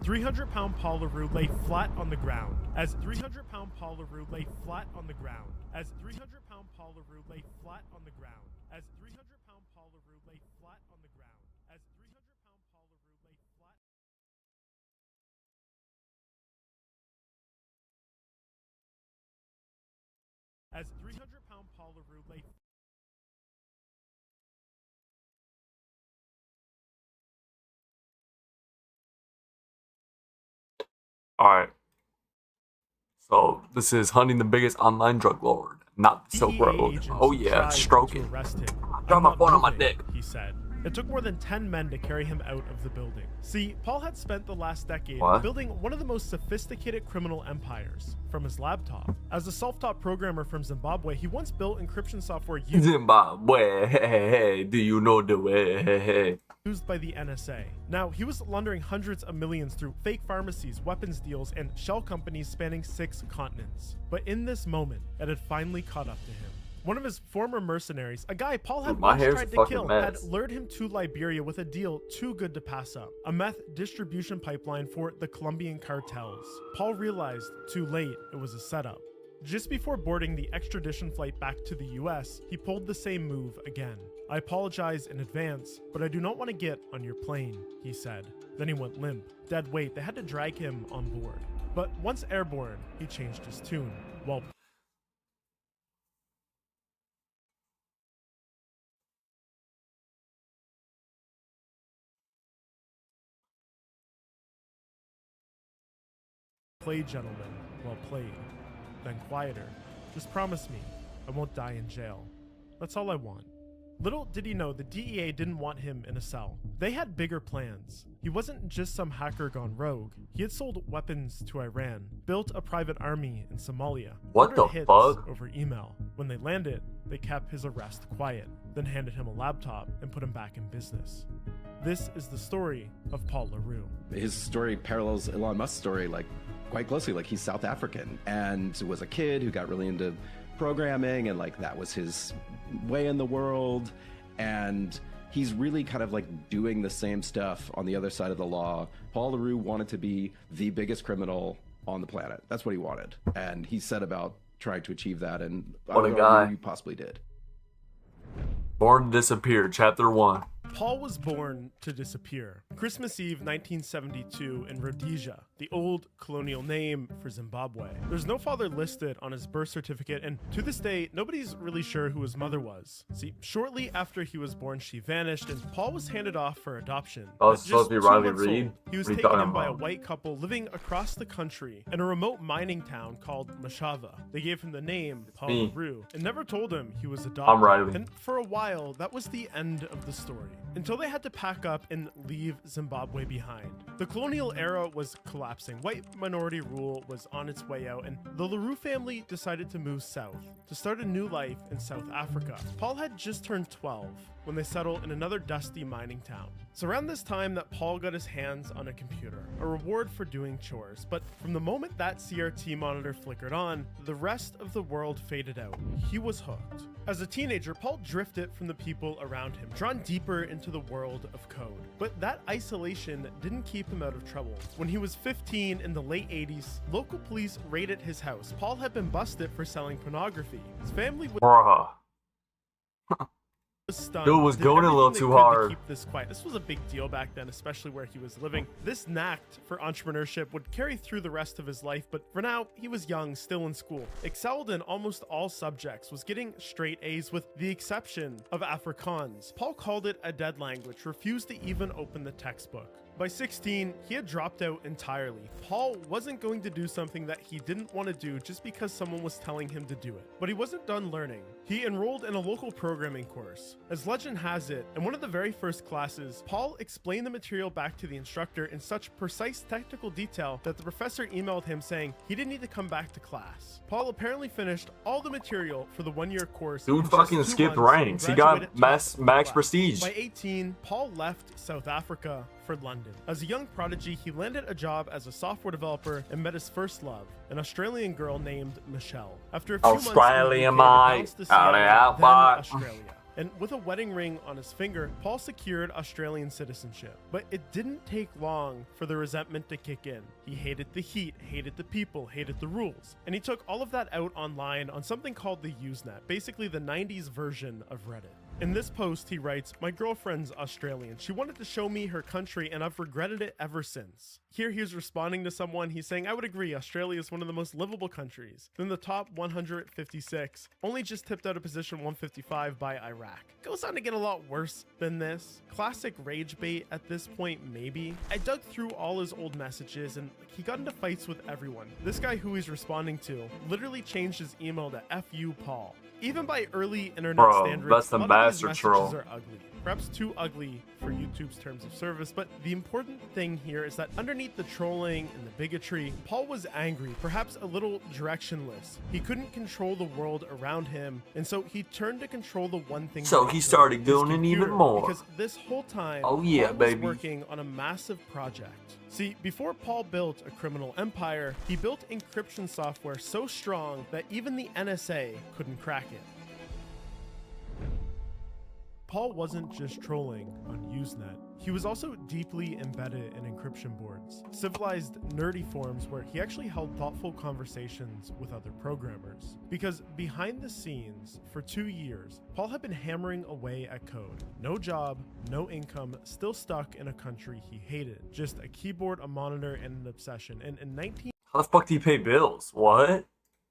300-pound Paul LaRue lay flat on the ground. As 300-pound Paul LaRue lay flat on the ground. As 300-pound Paul LaRue lay flat on the ground. As 300-pound Paul LaRue lay flat on the ground. As 300-pound Paul LaRue lay flat. As 300-pound Paul LaRue lay. Alright. So, this is hunting the biggest online drug lord, not the Silk Road. Oh yeah, Sroking. Drop my phone on my dick. He said. It took more than 10 men to carry him out of the building. See, Paul had spent the last decade building one of the most sophisticated criminal empires from his laptop. As a self-taught programmer from Zimbabwe, he once built encryption software Zimbabwe, hey, do you know the way? Used by the NSA. Now, he was laundering hundreds of millions through fake pharmacies, weapons deals, and shell companies spanning 6 continents. But in this moment, it had finally caught up to him. One of his former mercenaries, a guy Paul had once tried to kill, had lured him to Liberia with a deal too good to pass up. A meth distribution pipeline for the Colombian cartels. Paul realized, too late, it was a setup. Just before boarding the extradition flight back to the US, he pulled the same move again. I apologize in advance, but I do not want to get on your plane, he said. Then he went limp. Dead weight, they had to drag him on board. But once airborne, he changed his tune. While played, gentlemen, well played. Then quieter. Just promise me, I won't die in jail. That's all I want. Little did he know the DEA didn't want him in a cell. They had bigger plans. He wasn't just some hacker gone rogue. He had sold weapons to Iran, built a private army in Somalia. What the fuck? Over email. When they landed, they kept his arrest quiet, then handed him a laptop and put him back in business. This is the story of Paul LaRue. His story parallels Elon Musk's story quite closely. He's South African and was a kid who got really into programming, and that was his way in the world, and he's really kind of doing the same stuff on the other side of the law. Paul LaRue wanted to be the biggest criminal on the planet. That's what he wanted, and he set about trying to achieve that, and what a guy. He possibly did. Born to Disappear, Chapter 1. Paul was born to disappear. Christmas Eve 1972 in Rhodesia, the old colonial name for Zimbabwe. There's no father listed on his birth certificate, and to this day, nobody's really sure who his mother was. See, shortly after he was born, she vanished, and Paul was handed off for adoption. Oh, it's supposed to be Riley Reid? He was taken in by a white couple living across the country in a remote mining town called Mashava. They gave him the name Paul LaRue and never told him he was adopted. I'm Riley. And for a while, that was the end of the story. Until they had to pack up and leave Zimbabwe behind. The colonial era was collapsing. White minority rule was on its way out, and the LaRue family decided to move south to start a new life in South Africa. Paul had just turned 12 when they settled in another dusty mining town. It's around this time that Paul got his hands on a computer, a reward for doing chores. But from the moment that CRT monitor flickered on, the rest of the world faded out. He was hooked. As a teenager, Paul drifted from the people around him, drawn deeper into the world of code. But that isolation didn't keep him out of trouble. When he was 15 in the late 80s, local police raided his house. Paul had been busted for selling pornography. His family was stunned. Dude was going a little too hard. To keep this quiet. This was a big deal back then, especially where he was living. This knack for entrepreneurship would carry through the rest of his life, but for now, he was young, still in school. Excelled in almost all subjects, was getting straight A's with the exception of Afrikaans. Paul called it a dead language, refused to even open the textbook. By 16, he had dropped out entirely. Paul wasn't going to do something that he didn't want to do just because someone was telling him to do it. But he wasn't done learning. He enrolled in a local programming course. As legend has it, in one of the very first classes, Paul explained the material back to the instructor in such precise technical detail that the professor emailed him saying he didn't need to come back to class. Paul apparently finished all the material for the one-year course. Dude fucking skipped ranks. He got max prestige. By 18, Paul left South Africa for London. As a young prodigy, he landed a job as a software developer and met his first love, an Australian girl named Michelle. After a few months, Australia. And with a wedding ring on his finger, Paul secured Australian citizenship. But it didn't take long for the resentment to kick in. He hated the heat, hated the people, hated the rules. And he took all of that out online on something called the Usenet, basically the 90s version of Reddit. In this post, he writes, "My girlfriend's Australian. She wanted to show me her country and I've regretted it ever since." Here he's responding to someone. He's saying, "I would agree, Australia is one of the most livable countries." Then the top 156, only just tipped out of position 155 by Iraq. Goes on to get a lot worse than this. Classic rage bait at this point, maybe. I dug through all his old messages and he got into fights with everyone. This guy who he's responding to literally changed his email to "F you, Paul." Even by early internet standards, that's the a lot of these master messages troll. are ugly. Perhaps too ugly for YouTube's terms of service, but the important thing here is that underneath the trolling and the bigotry, Paul was angry, perhaps a little directionless. He couldn't control the world around him, and so he turned to control the one thing. So that he could, started his doing it even computer, more. Because this whole time, Oh yeah, Paul was baby. working on a massive project. See, before Paul built a criminal empire, he built encryption software so strong that even the NSA couldn't crack it. Paul wasn't just trolling on Usenet. He was also deeply embedded in encryption boards, civilized nerdy forums where he actually held thoughtful conversations with other programmers. Because behind the scenes, for 2 years, Paul had been hammering away at code. No job, no income, still stuck in a country he hated. Just a keyboard, a monitor, and an obsession. And in How the fuck do you pay bills? What?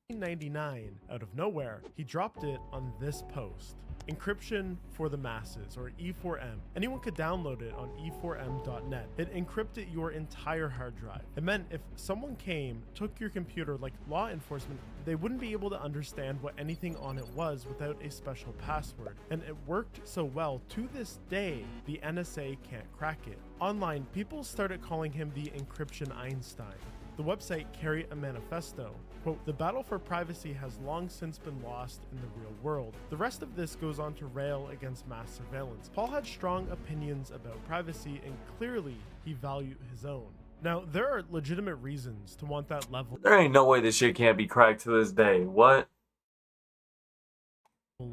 1999, out of nowhere, he dropped it on this post. Encryption for the masses, or E4M. Anyone could download it on e4m.net. It encrypted your entire hard drive. It meant if someone came, took your computer like law enforcement, they wouldn't be able to understand what anything on it was without a special password. And it worked so well, to this day, the NSA can't crack it. Online, people started calling him the Encryption Einstein. The website carried a manifesto. Quote, "The battle for privacy has long since been lost in the real world." The rest of this goes on to rail against mass surveillance. Paul had strong opinions about privacy and clearly he valued his own. Now, there are legitimate reasons to want that level There ain't no way this shit can't be cracked to this day. What?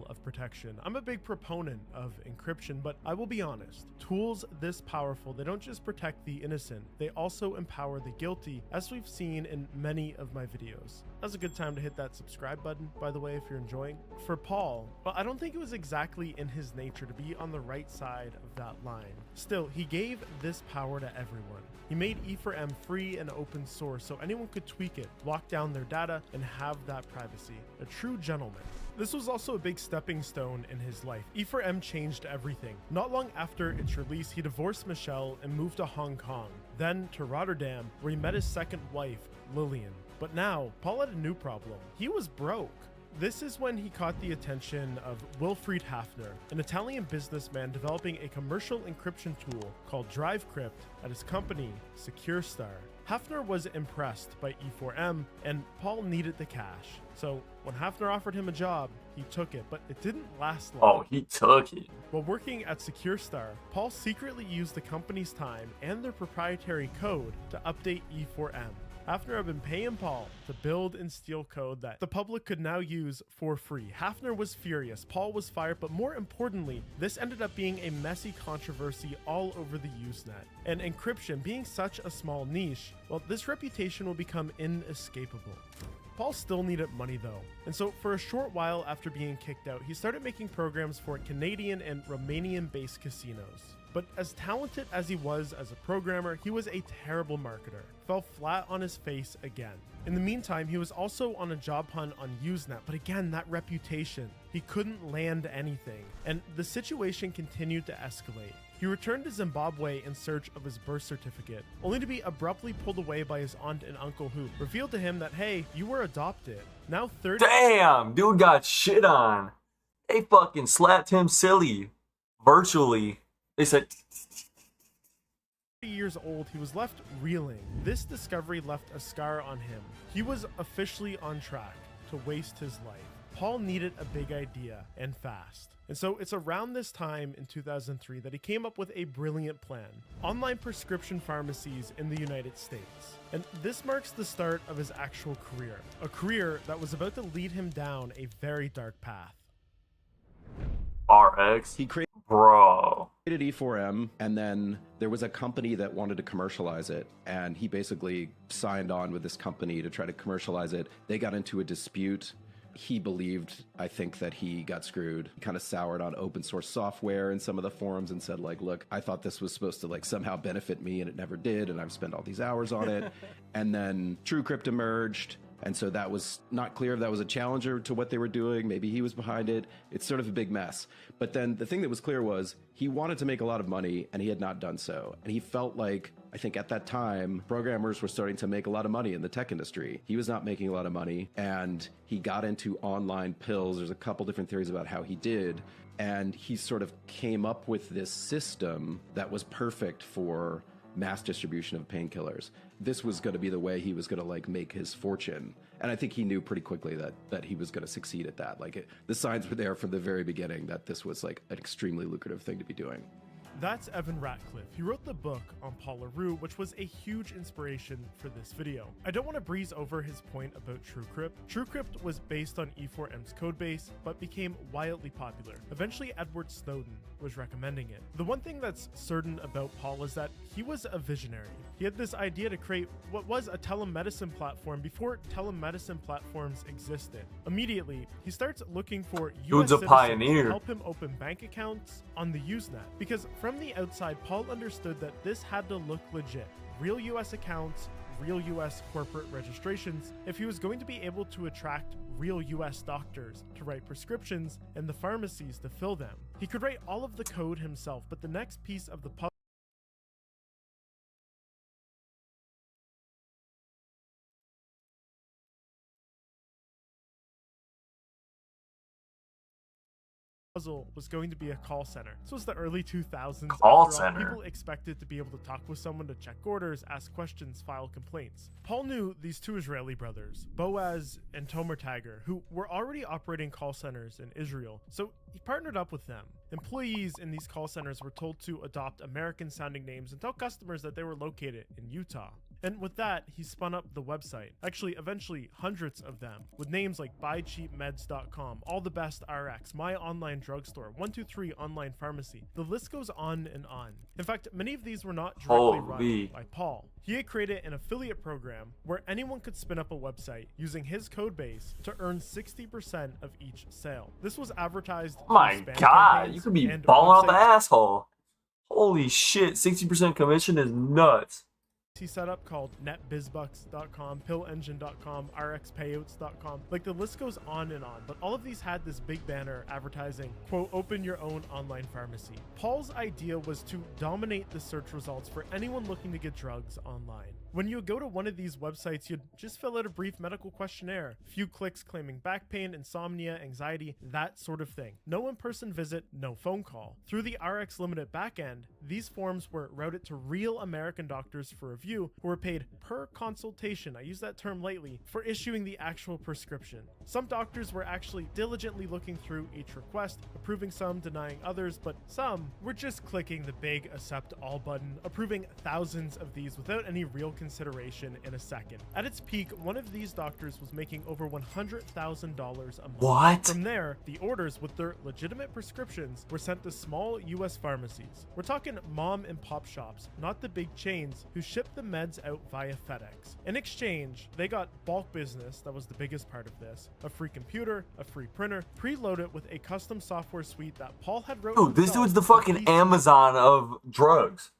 of protection. I'm a big proponent of encryption, but I will be honest, tools this powerful, they don't just protect the innocent, they also empower the guilty, as we've seen in many of my videos. Now's a good time to hit that subscribe button, by the way, if you're enjoying. For Paul, well, I don't think it was exactly in his nature to be on the right side of that line. Still, he gave this power to everyone. He made E4M free and open source so anyone could tweak it, lock down their data, and have that privacy. A true gentleman. This was also a big stepping stone in his life. E4M changed everything. Not long after its release, he divorced Michelle and moved to Hong Kong, then to Rotterdam, where he met his second wife, Lillian. But now, Paul had a new problem. He was broke. This is when he caught the attention of Wilfried Hafner, an Italian businessman developing a commercial encryption tool called DriveCrypt at his company, SecureStar. Hafner was impressed by E4M, and Paul needed the cash. So when Hafner offered him a job, he took it, but it didn't last long. Oh, he took it. While working at SecureStar, Paul secretly used the company's time and their proprietary code to update E4M. Hafner had been paying Paul to build and steal code that the public could now use for free. Hafner was furious, Paul was fired, but more importantly, this ended up being a messy controversy all over the Usenet. And encryption, being such a small niche, well, this reputation will become inescapable. Paul still needed money though, and so for a short while after being kicked out, he started making programs for Canadian and Romanian-based casinos. But as talented as he was as a programmer, he was a terrible marketer. Fell flat on his face again. In the meantime, he was also on a job hunt on Usenet, but again, that reputation. He couldn't land anything, and the situation continued to escalate. He returned to Zimbabwe in search of his birth certificate, only to be abruptly pulled away by his aunt and uncle who revealed to him that, hey, you were adopted. Now 30 Damn, dude got shit on. They fucking slapped him silly. Virtually. They said... years old, he was left reeling. This discovery left a scar on him. He was officially on track to waste his life. Paul needed a big idea, and fast. And so it's around this time in 2003 that he came up with a brilliant plan. Online prescription pharmacies in the United States. And this marks the start of his actual career. A career that was about to lead him down a very dark path. RX? He created Bro. E4M, and then there was a company that wanted to commercialize it, and he basically signed on with this company to try to commercialize it. They got into a dispute. He believed, I think, that he got screwed. He kind of soured on open source software in some of the forums and said, like, look, I thought this was supposed to like somehow benefit me and it never did, and I've spent all these hours on it. And then TrueCrypt emerged. And so that was not clear if that was a challenger to what they were doing. Maybe he was behind it. It's sort of a big mess. But then the thing that was clear was he wanted to make a lot of money, and he had not done so. And he felt like, I think at that time, programmers were starting to make a lot of money in the tech industry. He was not making a lot of money, and he got into online pills. There's a couple different theories about how he did. And he sort of came up with this system that was perfect for mass distribution of painkillers. This was going to be the way he was going to like make his fortune. And I think he knew pretty quickly that he was going to succeed at that. Like the signs were there from the very beginning that this was like an extremely lucrative thing to be doing. That's Evan Ratcliffe. He wrote the book on Paul LaRue, which was a huge inspiration for this video. I don't want to breeze over his point about TrueCrypt. TrueCrypt was based on E4M's codebase, but became wildly popular. Eventually, Edward Snowden was recommending it. The one thing that's certain about Paul is that he was a visionary. He had this idea to create what was a telemedicine platform before telemedicine platforms existed. Immediately, he starts looking for US Dude's a citizens pioneer. to help him open bank accounts on the Usenet, because from the outside, Paul understood that this had to look legit. Real US accounts, real US corporate registrations, if he was going to be able to attract real US doctors to write prescriptions and the pharmacies to fill them. He could write all of the code himself, but the next piece of the puzzle was going to be a call center. This was the early 2000s. Call center. People expected to be able to talk with someone to check orders, ask questions, file complaints. Paul knew these two Israeli brothers, Boaz and Tomer Tiger, who were already operating call centers in Israel, so he partnered up with them. Employees in these call centers were told to adopt American-sounding names and tell customers that they were located in Utah. And with that, he spun up the website. Actually, eventually, hundreds of them, with names like buycheapmeds.com, All the Best RX, My Online Drugstore, 123 Online Pharmacy. The list goes on and on. In fact, many of these were not directly run by Paul. He had created an affiliate program where anyone could spin up a website using his code base to earn 60% of each sale. This was advertised. Oh my god, you could be balling out the asshole. Holy shit, 60% commission is nuts. He set up called netbizbucks.com, pillengine.com, rxpayouts.com. Like the list goes on and on, but all of these had this big banner advertising, quote, open your own online pharmacy. Paul's idea was to dominate the search results for anyone looking to get drugs online. When you go to one of these websites, you'd just fill out a brief medical questionnaire, few clicks claiming back pain, insomnia, anxiety, that sort of thing. No in-person visit, no phone call. Through the RX Limited backend, these forms were routed to real American doctors for review who were paid per consultation, I use that term lightly, for issuing the actual prescription. Some doctors were actually diligently looking through each request, approving some, denying others, but some were just clicking the big accept all button, approving thousands of these without any real consideration in a second. At its peak, one of these doctors was making over $100,000 a month. What? From there, the orders with their legitimate prescriptions were sent to small US pharmacies. We're talking mom and pop shops, not the big chains who ship the meds out via FedEx. In exchange, they got bulk business, that was the biggest part of this, a free computer, a free printer, preloaded with a custom software suite that Paul had wrote. Dude, this dude's the fucking Amazon of drugs.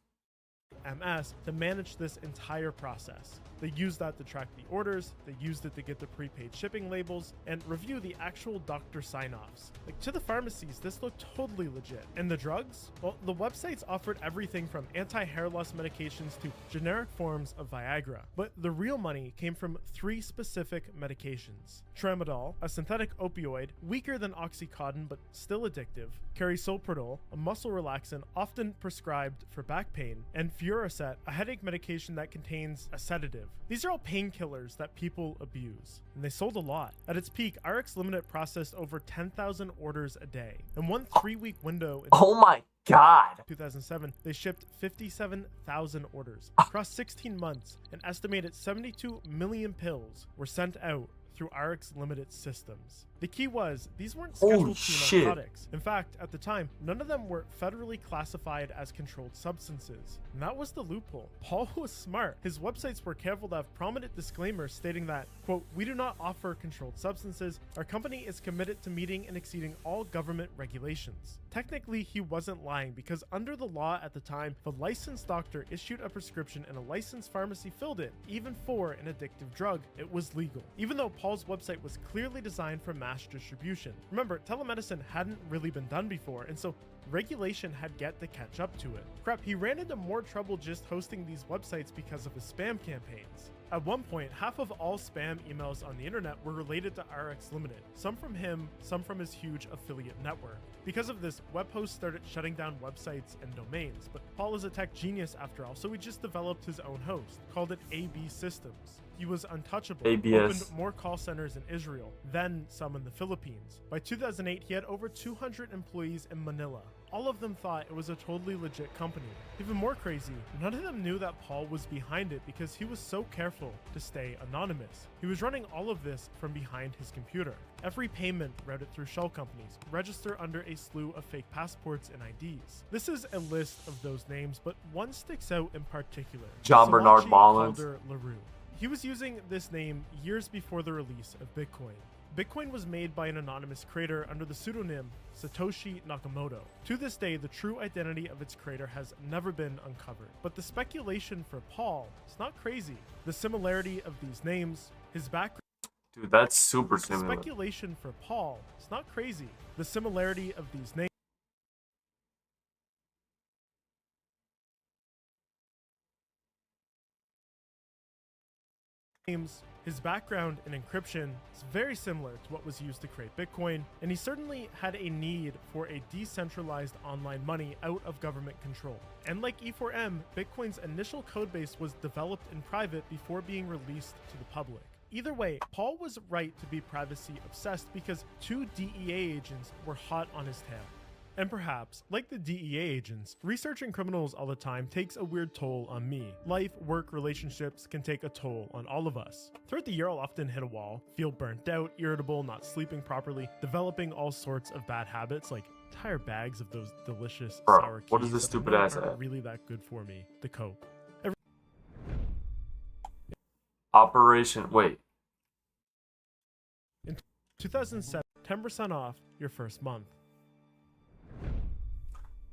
MS to manage this entire process. They used that to track the orders, they used it to get the prepaid shipping labels, and review the actual doctor sign-offs. Like, to the pharmacies, this looked totally legit. And the drugs? Well, the websites offered everything from anti-hair loss medications to generic forms of Viagra. But the real money came from 3 specific medications. Tramadol, a synthetic opioid, weaker than Oxycontin but still addictive, Carisoprodol, a muscle relaxant often prescribed for back pain, and Furosec, a headache medication that contains a sedative. These are all painkillers that people abuse, and they sold a lot. At its peak, RX Limited processed over 10,000 orders a day. In one 3-week window in Oh my god. 2007, they shipped 57,000 orders. Across 16 months, an estimated 72 million pills were sent out through RX Limited systems. The key was, these weren't Holy scheduled shit. narcotics. In fact, at the time, none of them were federally classified as controlled substances. And that was the loophole. Paul was smart. His websites were careful to have prominent disclaimers stating that, quote, "We do not offer controlled substances. Our company is committed to meeting and exceeding all government regulations." Technically, he wasn't lying because under the law at the time, if a licensed doctor issued a prescription and a licensed pharmacy filled it, even for an addictive drug, it was legal. Even though Paul's website was clearly designed for mass distribution. Remember, telemedicine hadn't really been done before, and so regulation had yet to catch up to it. Crap, he ran into more trouble just hosting these websites because of his spam campaigns. At one point, half of all spam emails on the internet were related to RX Limited, some from him, some from his huge affiliate network. Because of this, web hosts started shutting down websites and domains, but Paul is a tech genius after all, so he just developed his own host, called it AB Systems. He was untouchable, ABS. opened more call centers in Israel, then some in the Philippines. By 2008, he had over 200 employees in Manila. All of them thought it was a totally legit company. Even more crazy, none of them knew that Paul was behind it because he was so careful to stay anonymous. He was running all of this from behind his computer. Every payment routed through shell companies, register under a slew of fake passports and IDs. This is a list of those names, but one sticks out in particular. John Bernard Sawachi Mullins. Calder LaRue. He was using this name years before the release of Bitcoin. Bitcoin was made by an anonymous creator under the pseudonym Satoshi Nakamoto. To this day, the true identity of its creator has never been uncovered. But the speculation for Paul is not crazy. The similarity of these names, his background. Dude, that's super The similar. speculation for Paul is not crazy. The similarity of these names, his background in encryption is very similar to what was used to create Bitcoin, and he certainly had a need for a decentralized online money out of government control. And like E4M, Bitcoin's initial codebase was developed in private before being released to the public. Either way, Paul was right to be privacy obsessed because 2 DEA agents were hot on his tail. And perhaps, like the DEA agents, researching criminals all the time takes a weird toll on me. Life, work, relationships can take a toll on all of us. Throughout the year, I'll often hit a wall, feel burnt out, irritable, not sleeping properly, developing all sorts of bad habits like entire bags of those delicious Bro, sour keys what is this that stupid really ass aren't at? really that good for me to cope. Operation. Wait. In 2007, 10% off your first month.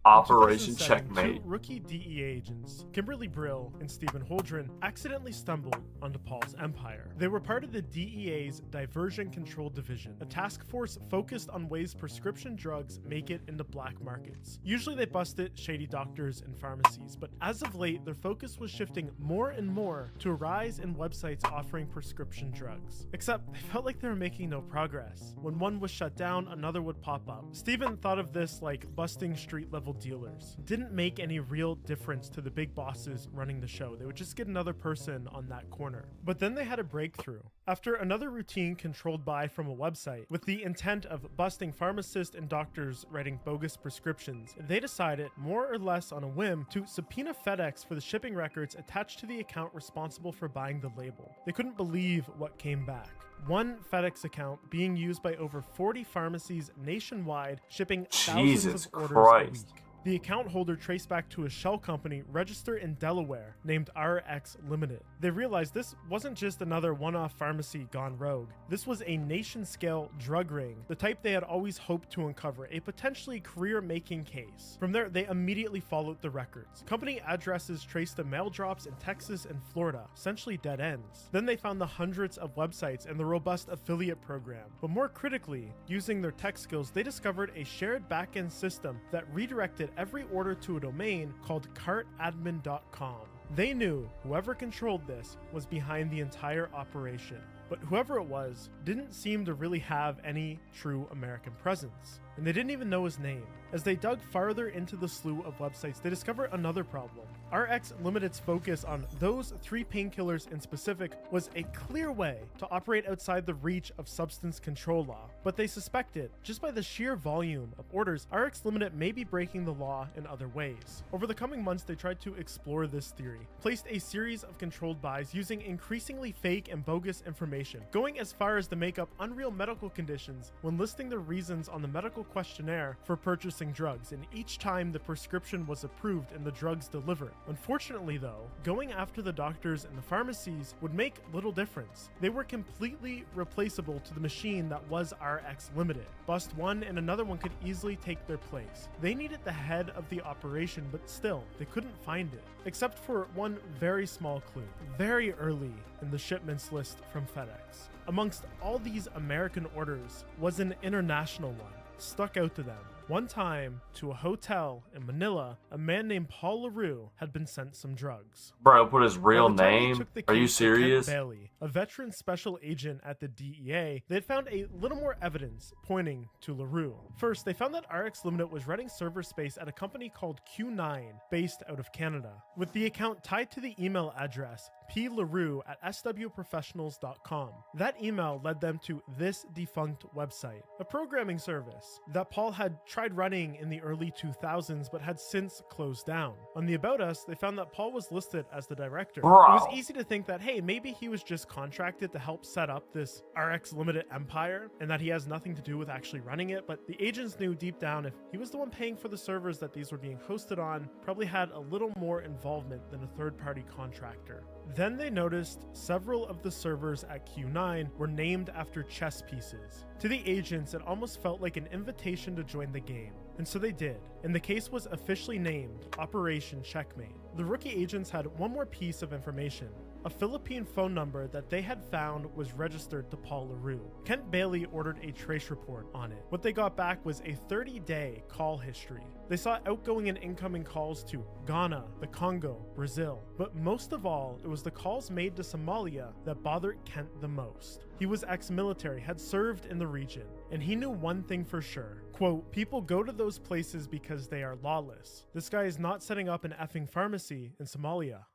Operation 2007, Checkmate. 2 rookie DEA agents, Kimberly Brill and Stephen Holdren, accidentally stumbled onto Paul's empire. They were part of the DEA's Diversion Control Division, a task force focused on ways prescription drugs make it into black markets. Usually they busted shady doctors and pharmacies, but as of late, their focus was shifting more and more to a rise in websites offering prescription drugs. Except they felt like they were making no progress. When one was shut down, another would pop up. Stephen thought of this like busting street-level dealers. It didn't make any real difference to the big bosses running the show. They would just get another person on that corner. But then they had a breakthrough. After another routine controlled buy from a website with the intent of busting pharmacists and doctors writing bogus prescriptions, they decided, more or less on a whim, to subpoena FedEx for the shipping records attached to the account responsible for buying the label. They couldn't believe what came back. One FedEx account being used by over 40 pharmacies nationwide, shipping thousands Jesus of orders Christ. a week. The account holder traced back to a shell company registered in Delaware named RX Limited. They realized this wasn't just another one-off pharmacy gone rogue. This was a nation-scale drug ring, the type they had always hoped to uncover, a potentially career-making case. From there, they immediately followed the records. Company addresses traced to mail drops in Texas and Florida, essentially dead ends. Then they found the hundreds of websites and the robust affiliate program. But more critically, using their tech skills, they discovered a shared backend system that redirected every order to a domain called cartadmin.com. They knew whoever controlled this was behind the entire operation, but whoever it was didn't seem to really have any true American presence, and they didn't even know his name. As they dug farther into the slew of websites, they discovered another problem. RX Limited's focus on those 3 painkillers in specific was a clear way to operate outside the reach of substance control law, but they suspected, just by the sheer volume of orders, RX Limited may be breaking the law in other ways. Over the coming months, they tried to explore this theory, placed a series of controlled buys using increasingly fake and bogus information information, going as far as to make up unreal medical conditions when listing the reasons on the medical questionnaire for purchasing drugs, and each time the prescription was approved and the drugs delivered. Unfortunately though, going after the doctors and the pharmacies would make little difference. They were completely replaceable to the machine that was RX Limited. Bust one and another one could easily take their place. They needed the head of the operation, but still, they couldn't find it, except for one very small clue, very early in the shipments list from FedEx. Amongst all these American orders was an international one, stuck out to them. One time, to a hotel in Manila, a man named Paul LaRue had been sent some drugs. Bro, put his real By the time they name? took the Are you case to Kent serious? Bailey, a veteran special agent at the DEA, they had found a little more evidence pointing to LaRue. First, they found that RX Limited was renting server space at a company called Q9, based out of Canada, with the account tied to the email address plarue@swprofessionals.com. That email led them to this defunct website, a programming service that Paul had tried running in the early 2000s but had since closed down. On the About Us, they found that Paul was listed as the director. Bro. It was easy to think that, hey, maybe he was just contracted to help set up this RX Limited empire and that he has nothing to do with actually running it, but the agents knew deep down if he was the one paying for the servers that these were being hosted on, probably had a little more involvement than a third-party contractor. Then they noticed several of the servers at Q9 were named after chess pieces. To the agents, it almost felt like an invitation to join the game. And so they did, and the case was officially named Operation Checkmate. The rookie agents had one more piece of information. A Philippine phone number that they had found was registered to Paul LaRue. Kent Bailey ordered a trace report on it. What they got back was a 30-day call history. They saw outgoing and incoming calls to Ghana, the Congo, Brazil. But most of all, it was the calls made to Somalia that bothered Kent the most. He was ex-military, had served in the region, and he knew one thing for sure. Quote, people go to those places because they are lawless. This guy is not setting up an effing pharmacy in Somalia.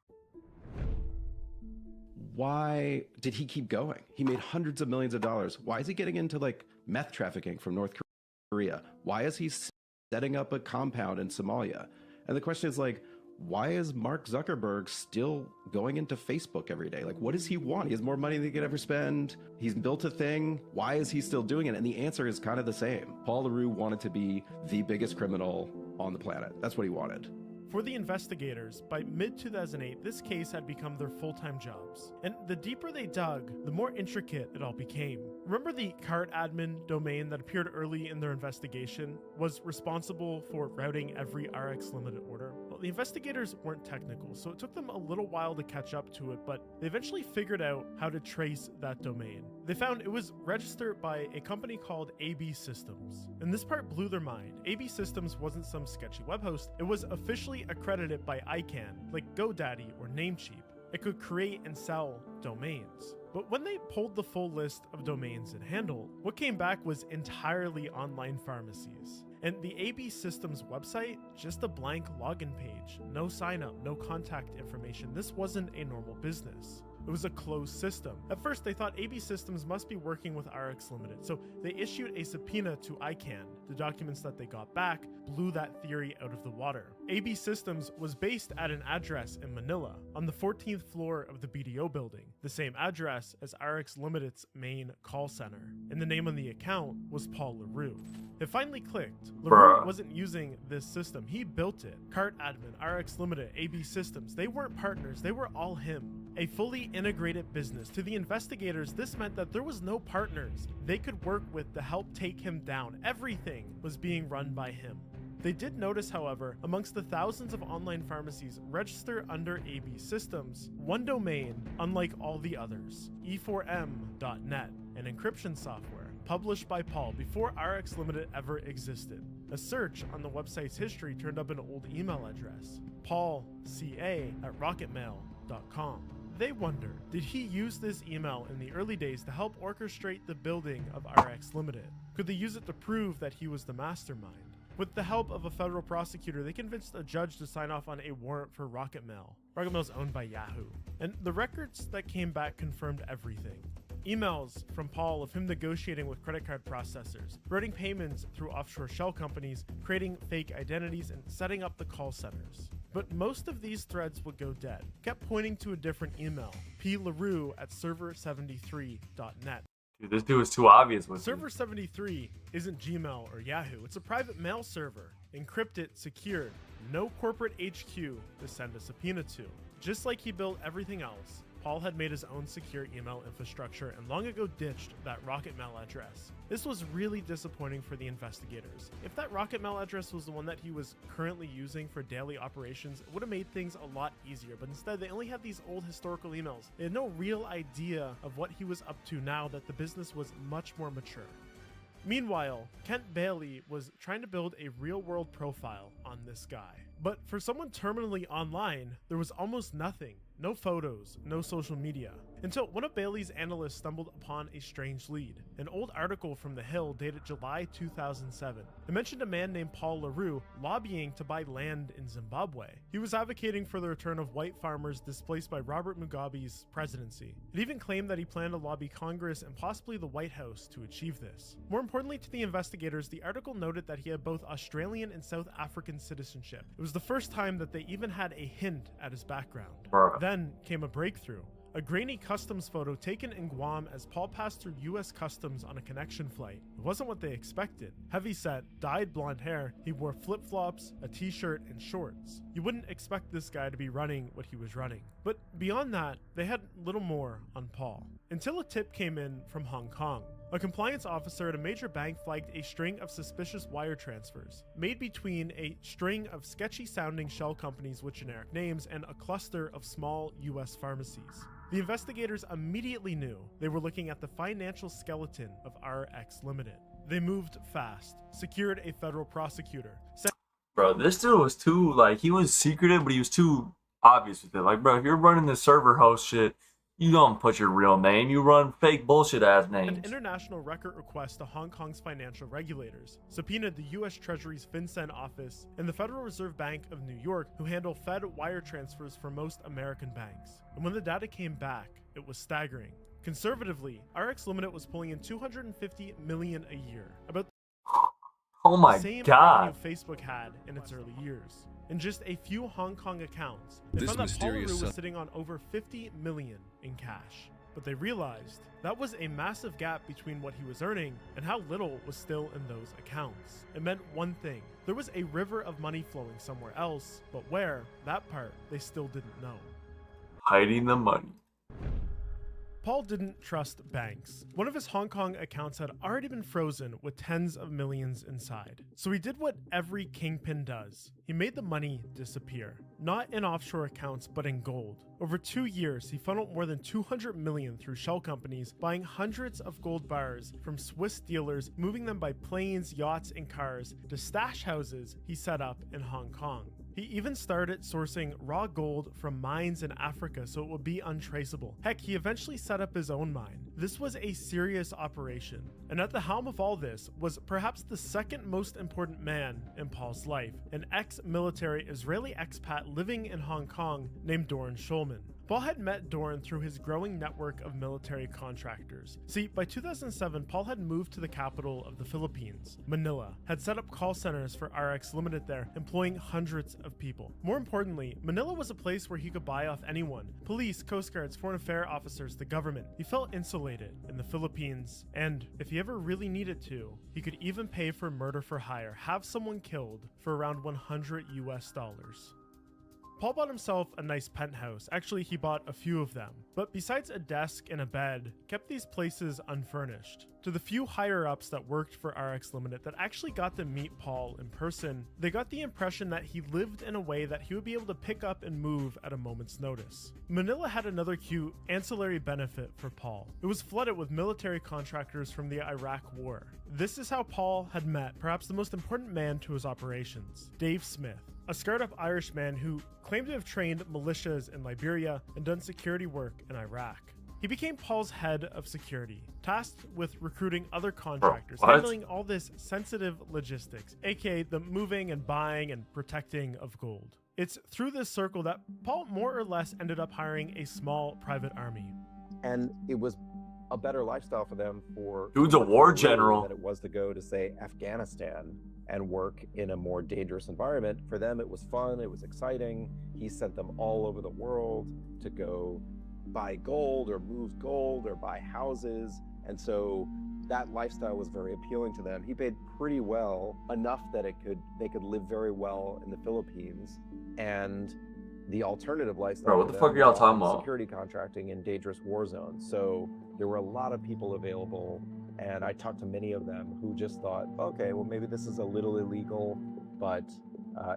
Why did he keep going? He made hundreds of millions of dollars. Why is he getting into like meth trafficking from North Korea? Why is he setting up a compound in Somalia? And the question is like, why is Mark Zuckerberg still going into Facebook every day? Like, what does he want? He has more money than he could ever spend. He's built a thing. Why is he still doing it? And the answer is kind of the same. Paul LaRue wanted to be the biggest criminal on the planet. That's what he wanted. For the investigators, by mid-2008, this case had become their full-time jobs. And the deeper they dug, the more intricate it all became. Remember the cart admin domain that appeared early in their investigation was responsible for routing every RX Limited order? Well, the investigators weren't technical, so it took them a little while to catch up to it, but they eventually figured out how to trace that domain. They found it was registered by a company called AB Systems. And this part blew their mind. AB Systems wasn't some sketchy web host, it was officially accredited by ICANN, like GoDaddy or Namecheap. It could create and sell domains. But when they pulled the full list of domains it handled, what came back was entirely online pharmacies. And the AB Systems website, just a blank login page, no sign up, no contact information. This wasn't a normal business. It was a closed system. At first, they thought AB Systems must be working with RX Limited, so they issued a subpoena to ICANN. The documents that they got back blew that theory out of the water. AB Systems was based at an address in Manila, on the 14th floor of the BDO building, the same address as RX Limited's main call center. And the name on the account was Paul LaRue. It finally clicked. LaRue wasn't using this system, he built it. Cart Admin, RX Limited, AB Systems, they weren't partners, they were all him. A fully integrated business. To the investigators, this meant that there was no partners they could work with to help take him down. Everything was being run by him. They did notice, however, amongst the thousands of online pharmacies registered under AB Systems, one domain, unlike all the others, e4m.net, an encryption software published by Paul before RX Limited ever existed. A search on the website's history turned up an old email address, paulca@rocketmail.com. They wondered, did he use this email in the early days to help orchestrate the building of RX Limited? Could they use it to prove that he was the mastermind? With the help of a federal prosecutor, they convinced a judge to sign off on a warrant for Rocket Mail. Rocket Mail is owned by Yahoo. And the records that came back confirmed everything. Emails from Paul of him negotiating with credit card processors, routing payments through offshore shell companies, creating fake identities, and setting up the call centers. But most of these threads would go dead, kept pointing to a different email, plarue@server73.net. Dude, this dude is too obvious with Server 73 isn't Gmail or Yahoo. It's a private mail server, encrypted, secured, no corporate HQ to send a subpoena to. Just like he built everything else, Paul had made his own secure email infrastructure and long ago ditched that rocket mail address. This was really disappointing for the investigators. If that rocket mail address was the one that he was currently using for daily operations, it would have made things a lot easier, but instead they only had these old historical emails. They had no real idea of what he was up to now that the business was much more mature. Meanwhile, Kent Bailey was trying to build a real-world profile on this guy. But for someone terminally online, there was almost nothing. No photos, no social media. Until one of Bailey's analysts stumbled upon a strange lead. An old article from The Hill dated July 2007. It mentioned a man named Paul LaRue lobbying to buy land in Zimbabwe. He was advocating for the return of white farmers displaced by Robert Mugabe's presidency. It even claimed that he planned to lobby Congress and possibly the White House to achieve this. More importantly to the investigators, the article noted that he had both Australian and South African citizenship. It was the first time that they even had a hint at his background. Then came a breakthrough. A grainy customs photo taken in Guam as Paul passed through US customs on a connection flight. It wasn't what they expected. Heavyset, dyed blonde hair, he wore flip-flops, a t-shirt, and shorts. You wouldn't expect this guy to be running what he was running. But beyond that, they had little more on Paul. Until a tip came in from Hong Kong. A compliance officer at a major bank flagged a string of suspicious wire transfers made between a string of sketchy-sounding shell companies with generic names and a cluster of small US pharmacies. The investigators immediately knew they were looking at the financial skeleton of RX Limited. They moved fast, secured a federal prosecutor. Bro, this dude was too, he was secretive, but he was too obvious with it. Bro, if you're running the server host shit, you don't put your real name. You run fake bullshit ass names. An international record request to Hong Kong's financial regulators subpoenaed the U.S. Treasury's FinCEN office and the Federal Reserve Bank of New York, who handle Fed wire transfers for most American banks. And when the data came back, it was staggering. Conservatively, RX Limited was pulling in $250 million a year, about oh my the same God. revenue Facebook had in its early years. In just a few Hong Kong accounts, they found that Paul LaRue was sitting on over $50 million in cash. But they realized that was a massive gap between what he was earning and how little was still in those accounts. It meant one thing: there was a river of money flowing somewhere else, but where, that part they still didn't know. Hiding the money. Paul didn't trust banks. One of his Hong Kong accounts had already been frozen with tens of millions inside. So he did what every kingpin does. He made the money disappear. Not in offshore accounts, but in gold. Over 2 years, he funneled more than $200 million through shell companies, buying hundreds of gold bars from Swiss dealers, moving them by planes, yachts, and cars to stash houses he set up in Hong Kong. He even started sourcing raw gold from mines in Africa so it would be untraceable. Heck, he eventually set up his own mine. This was a serious operation. And at the helm of all this was perhaps the second most important man in Paul's life, an ex-military Israeli expat living in Hong Kong named Doron Shulman. Paul had met Doron through his growing network of military contractors. See, by 2007, Paul had moved to the capital of the Philippines, Manila, had set up call centers for RX Limited there, employing hundreds of people. More importantly, Manila was a place where he could buy off anyone: police, coast guards, foreign affairs officers, the government. He felt insulated in the Philippines, and if he ever really needed to, he could even pay for murder for hire, have someone killed for around $100 US. Paul bought himself a nice penthouse. Actually, he bought a few of them. But besides a desk and a bed, kept these places unfurnished. To the few higher-ups that worked for RX Limited that actually got to meet Paul in person, they got the impression that he lived in a way that he would be able to pick up and move at a moment's notice. Manila had another cute ancillary benefit for Paul. It was flooded with military contractors from the Iraq War. This is how Paul had met perhaps the most important man to his operations, Dave Smith, a scarred-up Irishman who claimed to have trained militias in Liberia and done security work in Iraq. He became Paul's head of security, tasked with recruiting other contractors, handling all this sensitive logistics, aka the moving and buying and protecting of gold. It's through this circle that Paul more or less ended up hiring a small private army. And it was a better lifestyle for them for Dude's a war career general. than it was to go to, say, Afghanistan and work in a more dangerous environment. For them, it was fun, it was exciting. He sent them all over the world to go buy gold or move gold or buy houses. And so that lifestyle was very appealing to them. He paid pretty well, enough that they could live very well in the Philippines. And the alternative lifestyle. Bro, what for the them fuck are y'all was talking often about? security contracting in dangerous war zones. So there were a lot of people available, and I talked to many of them who just thought, okay, well, maybe this is a little illegal, but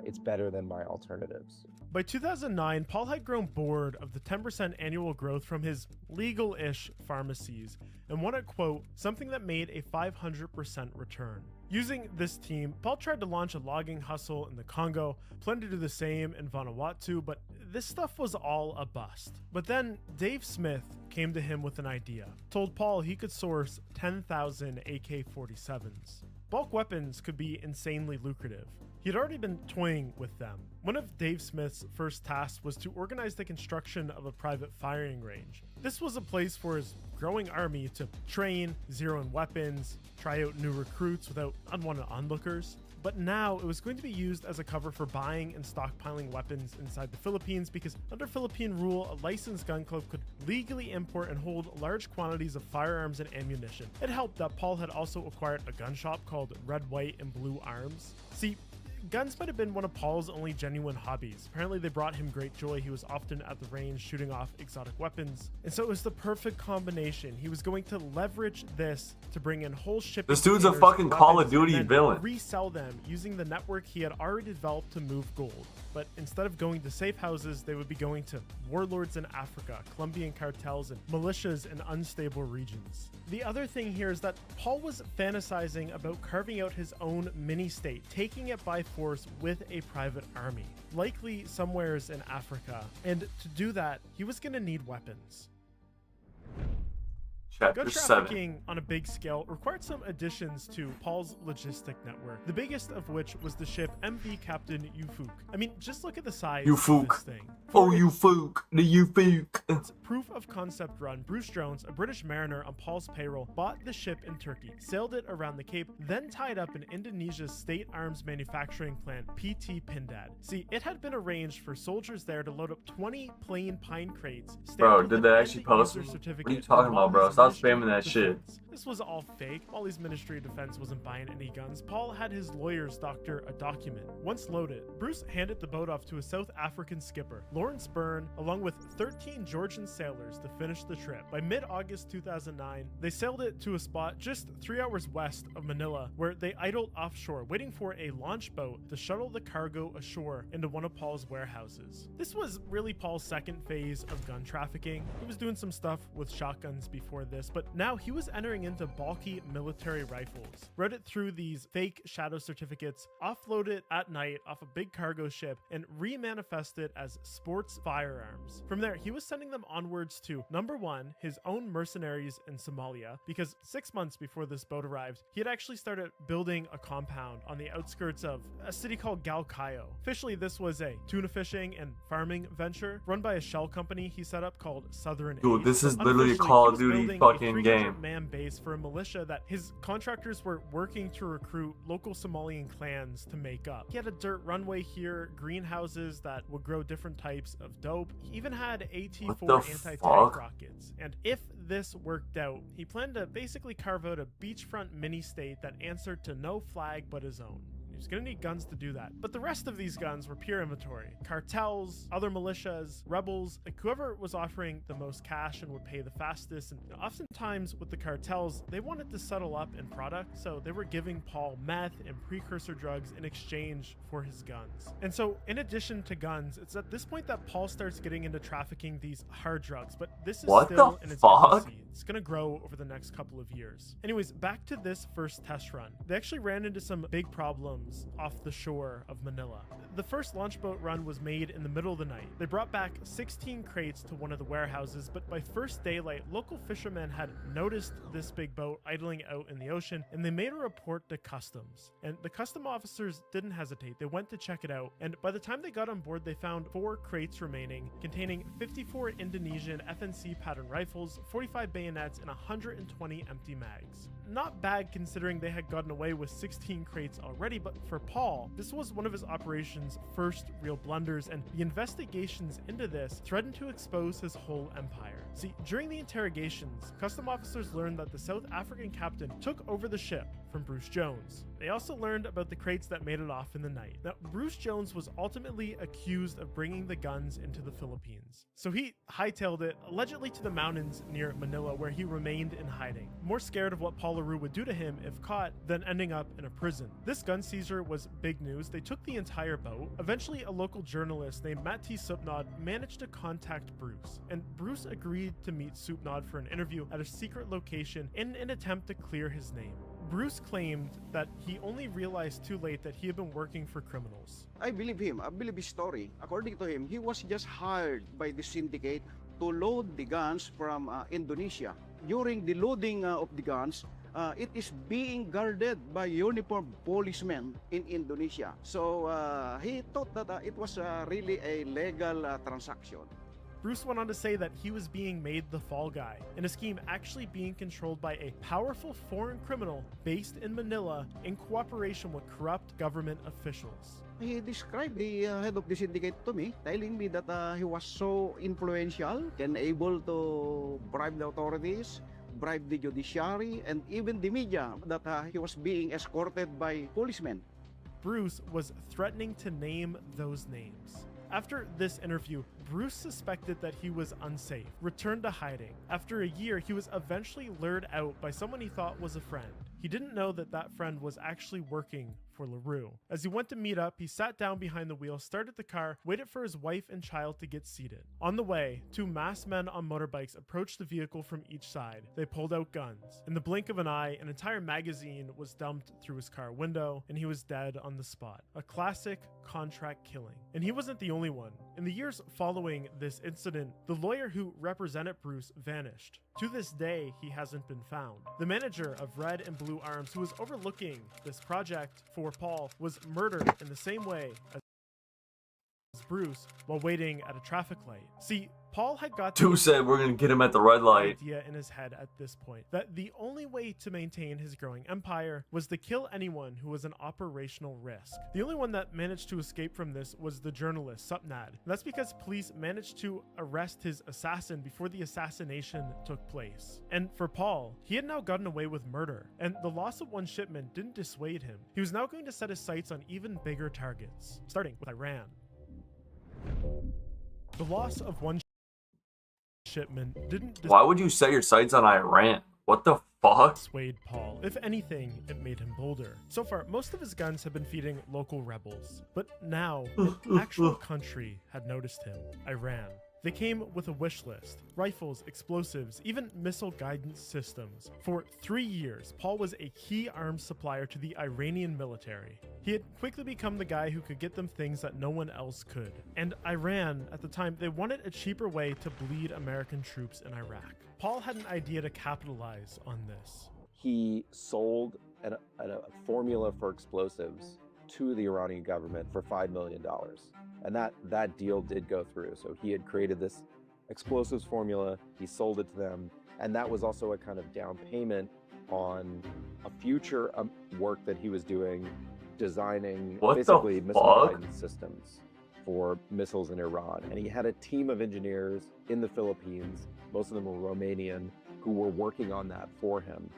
it's better than my alternatives. By 2009, Paul had grown bored of the 10% annual growth from his legal-ish pharmacies and wanted, quote, something that made a 500% return. Using this team, Paul tried to launch a logging hustle in the Congo, planned to do the same in Vanuatu, but this stuff was all a bust. But then Dave Smith came to him with an idea, told Paul he could source 10,000 AK-47s. Bulk weapons could be insanely lucrative. He had already been toying with them. One of Dave Smith's first tasks was to organize the construction of a private firing range. This was a place for his growing army to train, zero in weapons, try out new recruits without unwanted onlookers. But now it was going to be used as a cover for buying and stockpiling weapons inside the Philippines, because under Philippine rule, a licensed gun club could legally import and hold large quantities of firearms and ammunition. It helped that Paul had also acquired a gun shop called Red, White, and Blue Arms. See, guns might have been one of Paul's only genuine hobbies. Apparently they brought him great joy. He was often at the range shooting off exotic weapons. And so it was the perfect combination. He was going to leverage this to bring in whole shipping. This dude's a containers fucking of Call of weapons Duty and then villain. resell them using the network he had already developed to move gold. But instead of going to safe houses, they would be going to warlords in Africa, Colombian cartels, and militias in unstable regions. The other thing here is that Paul was fantasizing about carving out his own mini-state, taking it by force with a private army, likely somewheres in Africa. And to do that, he was going to need weapons. Chapter Gun 7. trafficking on a big scale required some additions to Paul's logistic network, the biggest of which was the ship MV Captain Ufuk. I mean, just look at the size of Ufuk. this thing. Oh, Ufuk. The Ufuk. Its proof of concept run, Bruce Jones, a British mariner on Paul's payroll, bought the ship in Turkey, sailed it around the Cape, then tied up in Indonesia's state arms manufacturing plant, PT Pindad. See, it had been arranged for soldiers there to load up 20 plain pine crates. Bro, stamped did with they an actually post end-user them? What certificate are you talking from about, bro? Mali's Stop Ministry spamming that of shit. Defense. This was all fake. Mali's Ministry of Defense wasn't buying any guns. Paul had his lawyers doctor a document. Once loaded, Bruce handed the boat off to a South African skipper, Lawrence Byrne, along with 13 Georgian sailors to finish the trip. By mid-August 2009, they sailed it to a spot just 3 hours west of Manila, where they idled offshore, waiting for a launch boat to shuttle the cargo ashore into one of Paul's warehouses. This was really Paul's second phase of gun trafficking. He was doing some stuff with shotguns before this, but now he was entering into bulky military rifles. Read it through these fake shadow certificates, offload it at night off a big cargo ship, and remanifest it as sports firearms. From there, he was sending them onwards to, number one, his own mercenaries in Somalia, because 6 months before this boat arrived, he had actually started building a compound on the outskirts of a city called Galkayo. Officially, this was a tuna fishing and farming venture run by a shell company he set up called Southern Dude, Aid. this is But literally a unofficially, Call he of was Duty building fucking a game. 300-man base for a militia that his contractors were working to recruit local Somalian clans to make up. He had a dirt runway here, greenhouses that would grow different types of dope. He even had What the AT-4 anti-tank fuck? rockets. And if this worked out, he planned to basically carve out a beachfront mini-state that answered to no flag but his own. He was gonna need guns to do that. But the rest of these guns were pure inventory. Cartels, other militias, rebels, like whoever was offering the most cash and would pay the fastest. And oftentimes with the cartels, they wanted to settle up in product, so they were giving Paul meth and precursor drugs in exchange for his guns. And so in addition to guns, it's at this point that Paul starts getting into trafficking these hard drugs, but this is What still the in its fuck? infancy. It's gonna grow over the next couple of years. Anyways, back to this first test run. They actually ran into some big problems off the shore of Manila. The first launch boat run was made in the middle of the night. They brought back 16 crates to one of the warehouses, but by first daylight, local fishermen had noticed this big boat idling out in the ocean, and they made a report to customs. And the custom officers didn't hesitate. They went to check it out, and by the time they got on board, they found 4 crates remaining, containing 54 Indonesian FNC pattern rifles, 40 45 bayonets, and 120 empty mags. Not bad considering they had gotten away with 16 crates already, but for Paul, this was one of his operation's first real blunders, and the investigations into this threatened to expose his whole empire. See, during the interrogations, custom officers learned that the South African captain took over the ship from Bruce Jones. They also learned about the crates that made it off in the night. Now, Bruce Jones was ultimately accused of bringing the guns into the Philippines, so he hightailed it allegedly to the mountains near Manila, where he remained in hiding, more scared of what Paul LaRue would do to him if caught than ending up in a prison. This gun seizure was big news. They took the entire boat. Eventually, a local journalist named Matt T. Supnod managed to contact Bruce, and Bruce agreed to meet Supnod for an interview at a secret location in an attempt to clear his name. Bruce claimed that he only realized too late that he had been working for criminals. I believe him. I believe his story. According to him, he was just hired by the syndicate to load the guns from Indonesia. During the loading of the guns, it is being guarded by uniformed policemen in Indonesia. So he thought that it was really a legal transaction. Bruce went on to say that he was being made the fall guy, in a scheme actually being controlled by a powerful foreign criminal based in Manila in cooperation with corrupt government officials. He described the head of the syndicate to me, telling me that he was so influential and able to bribe the authorities, bribe the judiciary, and even the media, that he was being escorted by policemen. Bruce was threatening to name those names. After this interview, Bruce suspected that he was unsafe, returned to hiding. After a year, he was eventually lured out by someone he thought was a friend. He didn't know that that friend was actually working for LaRue. As he went to meet up, he sat down behind the wheel, started the car, waited for his wife and child to get seated. On the way, two masked men on motorbikes approached the vehicle from each side. They pulled out guns. In the blink of an eye, an entire magazine was dumped through his car window, and he was dead on the spot. A classic contract killing. And he wasn't the only one. In the years following this incident, the lawyer who represented Bruce vanished. To this day, he hasn't been found. The manager of Red and Blue Arms, who was overlooking this project for Paul, was murdered in the same way as Bruce while waiting at a traffic light. See, Paul had got Two said we're gonna get him at the red light. Idea in his head at this point that the only way to maintain his growing empire was to kill anyone who was an operational risk. The only one that managed to escape from this was the journalist Supnad. And that's because police managed to arrest his assassin before the assassination took place. And for Paul, he had now gotten away with murder, and the loss of one shipment didn't dissuade him. He was now going to set his sights on even bigger targets, starting with Iran. The loss of one shipment didn't Why would you set your sights on Iran? What the fuck? dissuade Paul. If anything, it made him bolder. So far, most of his guns have been feeding local rebels, but now an actual country had noticed him: Iran. They came with a wish list: rifles, explosives, even missile guidance systems. For 3 years, Paul was a key arms supplier to the Iranian military. He had quickly become the guy who could get them things that no one else could. And Iran, at the time, they wanted a cheaper way to bleed American troops in Iraq. Paul had an idea to capitalize on this. He sold a formula for explosives to the Iranian government for $5 million. And that deal did go through. So he had created this explosives formula, he sold it to them, and that was also a kind of down payment on a future work that he was doing, designing basically missile guidance systems for missiles in Iran. And he had a team of engineers in the Philippines, most of them were Romanian, who were working on that for him.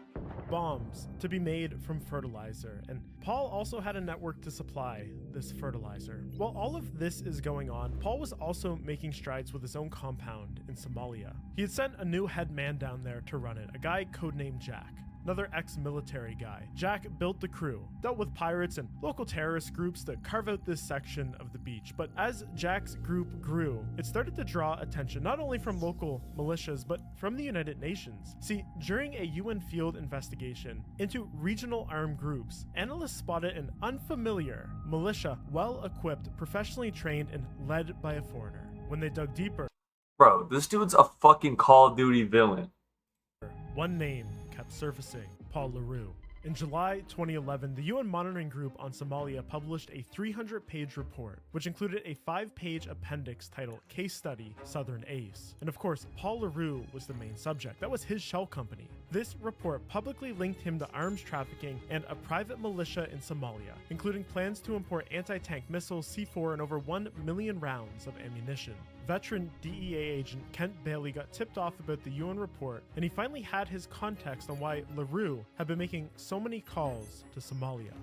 Bombs to be made from fertilizer, and Paul also had a network to supply this fertilizer. While all of this is going on, Paul was also making strides with his own compound in Somalia. He had sent a new head man down there to run it, a guy codenamed Jack. Another ex-military guy. Jack built the crew, dealt with pirates and local terrorist groups to carve out this section of the beach. But as Jack's group grew, it started to draw attention not only from local militias, but from the United Nations. See, during a UN field investigation into regional armed groups, analysts spotted an unfamiliar militia, well-equipped, professionally trained, and led by a foreigner. When they dug deeper, Bro, this dude's a fucking Call of Duty villain. one name kept surfacing: Paul LaRue. In July 2011, the UN Monitoring Group on Somalia published a 300-page report, which included a 5-page appendix titled Case Study Southern Ace. And of course, Paul LaRue was the main subject. That was his shell company. This report publicly linked him to arms trafficking and a private militia in Somalia, including plans to import anti-tank missiles, C4, and over 1 million rounds of ammunition. Veteran DEA agent Kent Bailey got tipped off about the UN report, and he finally had his context on why LaRue had been making so many calls to Somalia.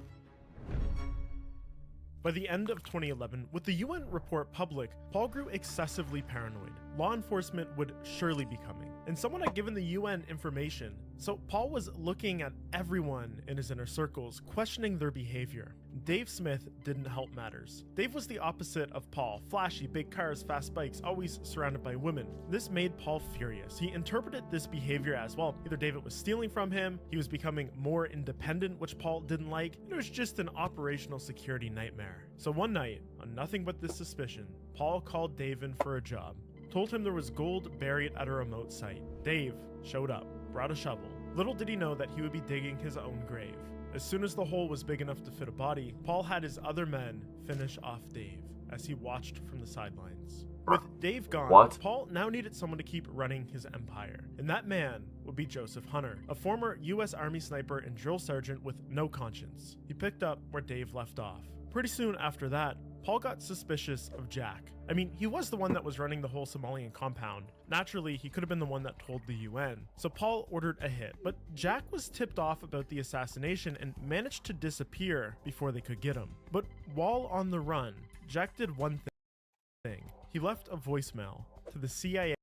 By the end of 2011, with the UN report public, Paul grew excessively paranoid. Law enforcement would surely be coming, and someone had given the UN information, so Paul was looking at everyone in his inner circles, questioning their behavior. Dave Smith didn't help matters. Dave was the opposite of Paul, flashy, big cars, fast bikes, always surrounded by women. This made Paul furious. He interpreted this behavior as, well, either David was stealing from him, he was becoming more independent, which Paul didn't like, and it was just an operational security nightmare. So one night, on nothing but this suspicion, Paul called Dave in for a job, told him there was gold buried at a remote site. Dave showed up, brought a shovel. Little did he know that he would be digging his own grave. As soon as the hole was big enough to fit a body, Paul had his other men finish off Dave as he watched from the sidelines. With Dave gone, Paul now needed someone to keep running his empire, and that man would be Joseph Hunter, a former US Army sniper and drill sergeant with no conscience. He picked up where Dave left off. Pretty soon after that, Paul got suspicious of Jack. I mean, he was the one that was running the whole Somalian compound. Naturally, he could have been the one that told the UN. So Paul ordered a hit, but Jack was tipped off about the assassination and managed to disappear before they could get him. But while on the run, Jack did one thing. He left a voicemail to the CIA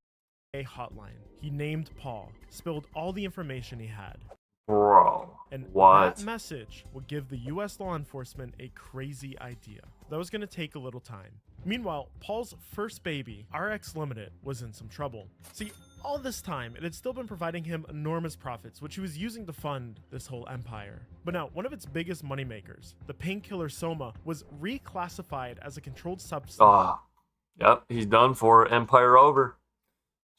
hotline. He named Paul, spilled all the information he had. Bro, and what? That message would give the US law enforcement a crazy idea. That was going to take a little time. Meanwhile, Paul's first baby, RX Limited, was in some trouble. See, all this time, it had still been providing him enormous profits, which he was using to fund this whole empire. But now, one of its biggest moneymakers, the painkiller Soma, was reclassified as a controlled substance. Yep, he's done for. Empire over.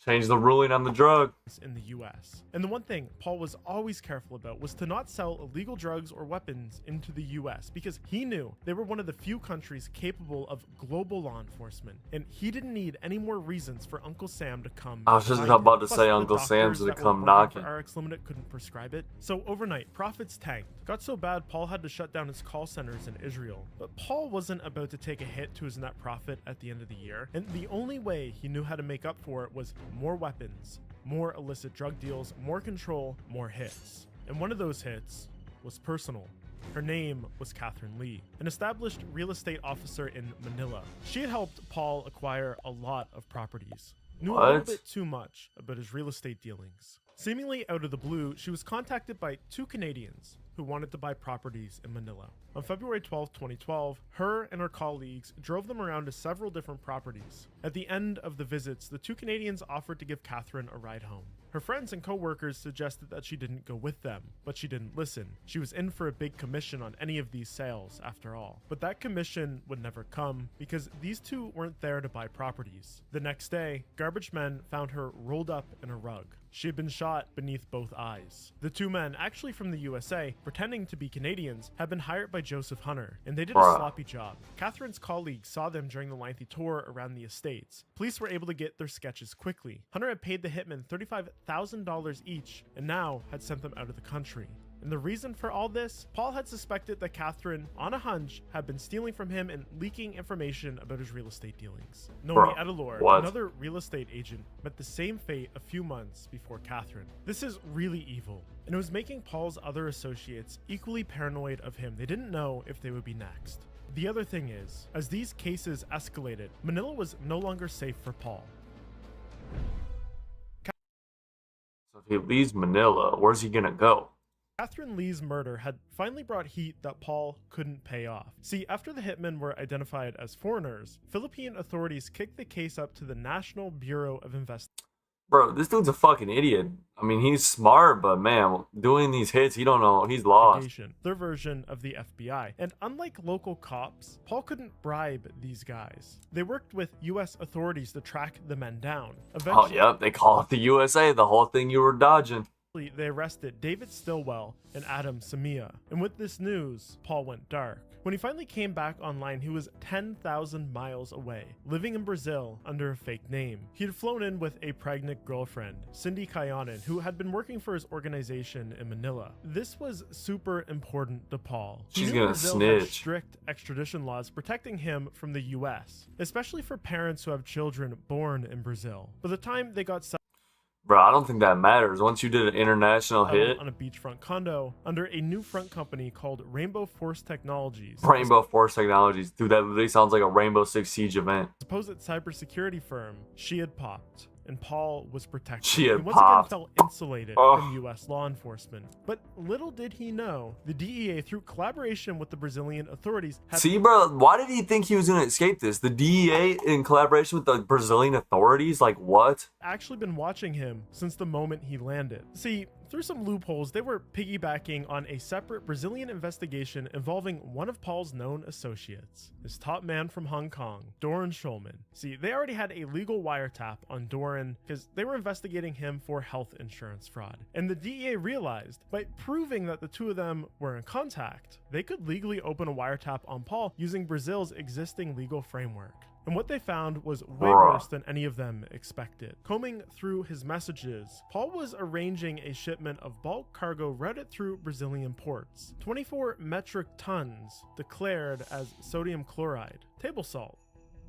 Change the ruling on the drug. In the US. And the one thing Paul was always careful about was to not sell illegal drugs or weapons into the US, because he knew they were one of the few countries capable of global law enforcement, and he didn't need any more reasons for Uncle Sam to come. I was just about to say Uncle Sam's to come knocking. RX Limited couldn't prescribe it. So overnight, profits tanked. Got so bad Paul had to shut down his call centers in Israel. But Paul wasn't about to take a hit to his net profit at the end of the year, and the only way he knew how to make up for it was more weapons, more illicit drug deals, more control, more hits. And one of those hits was personal. Her name was Catherine Lee, an established real estate officer in Manila. She had helped Paul acquire a lot of properties. Knew a little bit too much about his real estate dealings. Seemingly out of the blue, she was contacted by 2 Canadians who wanted to buy properties in Manila. On February 12, 2012, her and her colleagues drove them around to several different properties. At the end of the visits, the 2 Canadians offered to give Catherine a ride home. Her friends and co-workers suggested that she didn't go with them, but she didn't listen. She was in for a big commission on any of these sales, after all. But that commission would never come, because these 2 weren't there to buy properties. The next day, garbage men found her rolled up in a rug. She had been shot beneath both eyes. The 2 men, actually from the USA, pretending to be Canadians, had been hired by Joseph Hunter, and they did a sloppy job. Catherine's colleagues saw them during the lengthy tour around the estates. Police were able to get their sketches quickly. Hunter had paid the hitmen $35,000 each, and now had sent them out of the country. And the reason for all this? Paul had suspected that Catherine, on a hunch, had been stealing from him and leaking information about his real estate dealings. Nomi Edalor, another real estate agent, met the same fate a few months before Catherine. This is really evil, and it was making Paul's other associates equally paranoid of him. They didn't know if they would be next. The other thing is, as these cases escalated, Manila was no longer safe for Paul. So if he leaves Manila, where's he gonna go? Catherine Lee's murder had finally brought heat that Paul couldn't pay off. See, after the hitmen were identified as foreigners, Philippine authorities kicked the case up to the National Bureau of Investigation. Bro, this dude's a fucking idiot. I mean, he's smart, but man, doing these hits, he don't know. He's lost. Their version of the FBI. And unlike local cops, Paul couldn't bribe these guys. They worked with US authorities to track the men down. Eventually, oh, yep, they call it the USA, the whole thing you were dodging. They arrested David Stilwell and Adam Samia. And with this news, Paul went dark. When he finally came back online, he was 10,000 miles away, living in Brazil under a fake name. He had flown in with a pregnant girlfriend, Cindy Kayanen, who had been working for his organization in Manila. This was super important to Paul. He She's knew gonna Brazil had snitch. strict extradition laws protecting him from the US, especially for parents who have children born in Brazil. By the time they got Bro, I don't think that matters. Once you did an international hit, on a beachfront condo under a new front company called Rainbow Force Technologies. Rainbow Force Technologies, dude, that literally sounds like a Rainbow Six Siege event. Supposed cybersecurity firm, she had popped, and Paul was protected. She had He once popped. again felt insulated Ugh. from U.S. law enforcement. But little did he know, the DEA, through collaboration with the Brazilian authorities, had See, bro, why did he think he was gonna escape this? The DEA in collaboration with the Brazilian authorities? Like, what? actually been watching him since the moment he landed. See, through some loopholes, they were piggybacking on a separate Brazilian investigation involving one of Paul's known associates, his top man from Hong Kong, Doran Schulman. See, they already had a legal wiretap on Doran because they were investigating him for health insurance fraud. And the DEA realized, by proving that the two of them were in contact, they could legally open a wiretap on Paul using Brazil's existing legal framework. And what they found was way worse than any of them expected. Combing through his messages, Paul was arranging a shipment of bulk cargo routed through Brazilian ports. 24 metric tons declared as sodium chloride, table salt.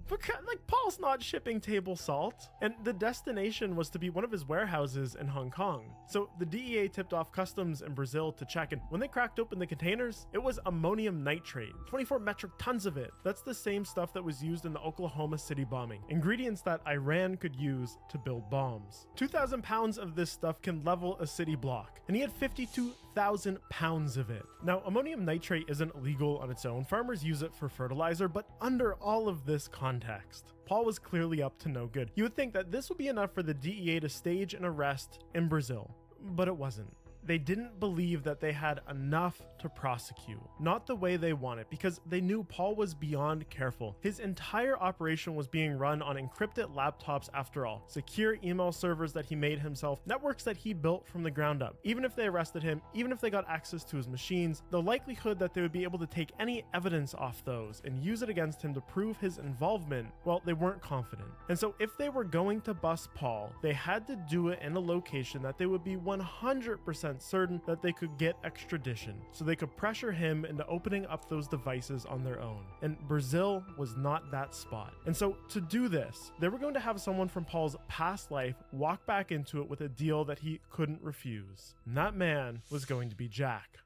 But like, Paul's not shipping table salt. And the destination was to be one of his warehouses in Hong Kong. So the DEA tipped off customs in Brazil to check, and when they cracked open the containers, it was ammonium nitrate, 24 metric tons of it. That's the same stuff that was used in the Oklahoma City bombing, ingredients that Iran could use to build bombs. 2,000 pounds of this stuff can level a city block, and he had 52,000 pounds of it. Now, ammonium nitrate isn't legal on its own. Farmers use it for fertilizer, but under all of this context, Paul was clearly up to no good. You would think that this would be enough for the DEA to stage an arrest in Brazil, but it wasn't. They didn't believe that they had enough to prosecute. Not the way they wanted, because they knew Paul was beyond careful. His entire operation was being run on encrypted laptops after all. Secure email servers that he made himself, networks that he built from the ground up. Even if they arrested him, even if they got access to his machines, the likelihood that they would be able to take any evidence off those and use it against him to prove his involvement, well, they weren't confident. And so if they were going to bust Paul, they had to do it in a location that they would be 100% certain that they could get extradition, so they could pressure him into opening up those devices on their own. And Brazil was not that spot. And so to do this, they were going to have someone from Paul's past life walk back into it with a deal that he couldn't refuse. And that man was going to be Jack.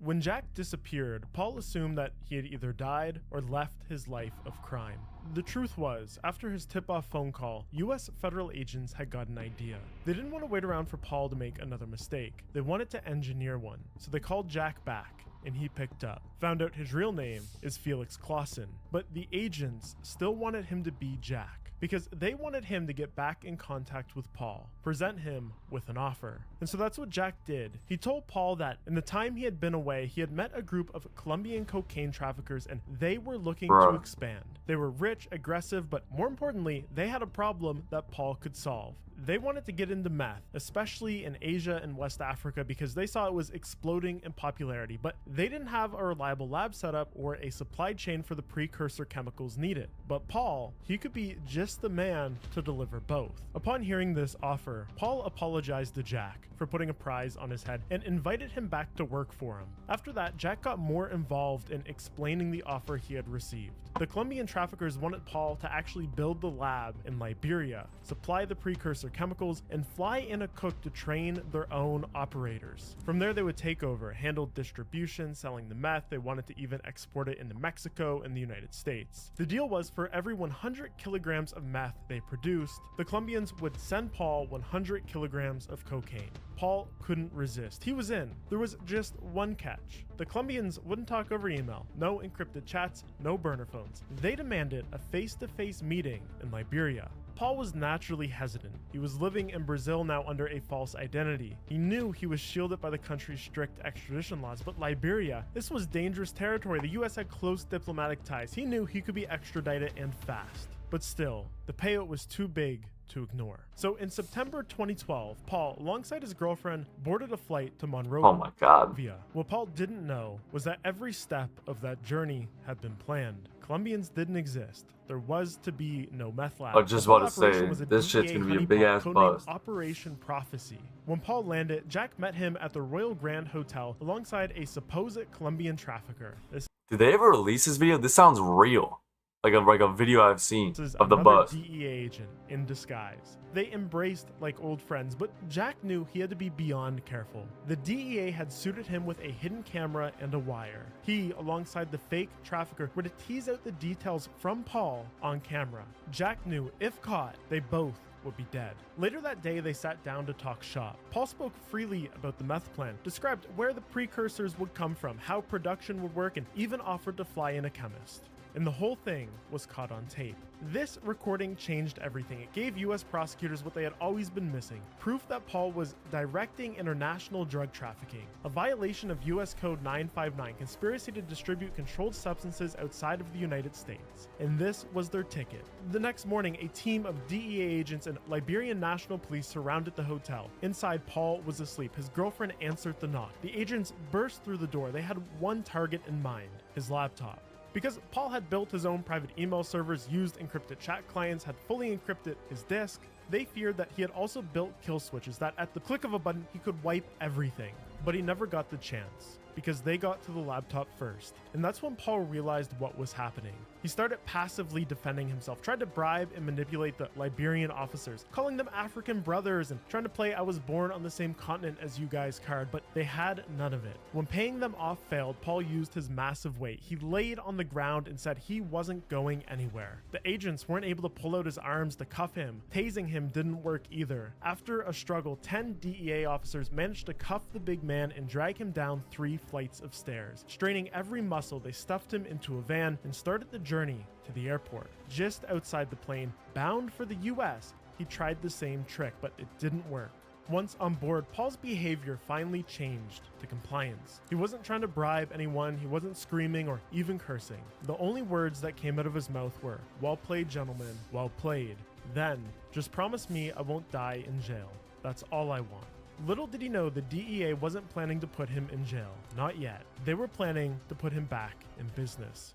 When Jack disappeared, Paul assumed that he had either died or left his life of crime. The truth was, after his tip-off phone call, US federal agents had got an idea. They didn't want to wait around for Paul to make another mistake. They wanted to engineer one. So they called Jack back, and he picked up. Found out his real name is Felix Clausen, but the agents still wanted him to be Jack, because they wanted him to get back in contact with Paul, present him with an offer. And so that's what Jack did. He told Paul that in the time he had been away, he had met a group of Colombian cocaine traffickers, and they were looking to expand. They were rich, aggressive, but more importantly, they had a problem that Paul could solve. They wanted to get into meth, especially in Asia and West Africa, because they saw it was exploding in popularity, but they didn't have a reliable lab setup or a supply chain for the precursor chemicals needed. But Paul, he could be just the man to deliver both. Upon hearing this offer, Paul apologized to Jack for putting a prize on his head and invited him back to work for him. After that, Jack got more involved in explaining the offer he had received. The Colombian traffickers wanted Paul to actually build the lab in Liberia, supply the precursor chemicals, and fly in a cook to train their own operators. From there, they would take over, handle distribution, selling the meth. They wanted to even export it into Mexico and the United States. The deal was, for every 100 kilograms of meth they produced, the Colombians would send Paul 100 kilograms of cocaine. Paul couldn't resist. He was in. There was just one catch. The Colombians wouldn't talk over email, no encrypted chats, no burner phones. They demanded a face-to-face meeting in Liberia. Paul was naturally hesitant. He was living in Brazil now under a false identity. He knew he was shielded by the country's strict extradition laws, but Liberia, this was dangerous territory. The US had close diplomatic ties. He knew he could be extradited and fast. But still, the payout was too big to ignore. So in September 2012, Paul, alongside his girlfriend, boarded a flight to Oh Monrovia. my god. What Paul didn't know was that every step of that journey had been planned. Colombians didn't exist. There was to be no meth lab. I was just The whole about to say, operation was a this shit's DEA gonna be a honeypot big-ass codenamed bust. Operation Prophecy. When Paul landed, Jack met him at the Royal Grand Hotel alongside a supposed Colombian trafficker. This Did they ever release this video? This sounds real. Like a video I've seen is of the another bus. DEA agent in disguise. They embraced like old friends, but Jack knew he had to be beyond careful. The DEA had suited him with a hidden camera and a wire. He, alongside the fake trafficker, were to tease out the details from Paul on camera. Jack knew if caught, they both would be dead. Later that day, they sat down to talk shop. Paul spoke freely about the meth plan, described where the precursors would come from, how production would work, and even offered to fly in a chemist. And the whole thing was caught on tape. This recording changed everything. It gave US prosecutors what they had always been missing, proof that Paul was directing international drug trafficking, a violation of US Code 959, conspiracy to distribute controlled substances outside of the United States. And this was their ticket. The next morning, a team of DEA agents and Liberian National Police surrounded the hotel. Inside, Paul was asleep. His girlfriend answered the knock. The agents burst through the door. They had one target in mind: his laptop. Because Paul had built his own private email servers, used encrypted chat clients, had fully encrypted his disk, they feared that he had also built kill switches that at the click of a button he could wipe everything. But he never got the chance, because they got to the laptop first. And that's when Paul realized what was happening. He started passively defending himself, tried to bribe and manipulate the Liberian officers, calling them African brothers and trying to play I was born on the same continent as you guys card, but they had none of it. When paying them off failed, Paul used his massive weight. He laid on the ground and said he wasn't going anywhere. The agents weren't able to pull out his arms to cuff him. Tasing him didn't work either. After a struggle, 10 DEA officers managed to cuff the big man and drag him down 3 flights of stairs. Straining every muscle, they stuffed him into a van and started the journey to the airport. Just outside the plane, bound for the US, he tried the same trick, but it didn't work. Once on board, Paul's behavior finally changed to compliance. He wasn't trying to bribe anyone, he wasn't screaming or even cursing. The only words that came out of his mouth were, "Well played, gentlemen, well played. Then, just promise me I won't die in jail. That's all I want." Little did he know the DEA wasn't planning to put him in jail. Not yet. They were planning to put him back in business.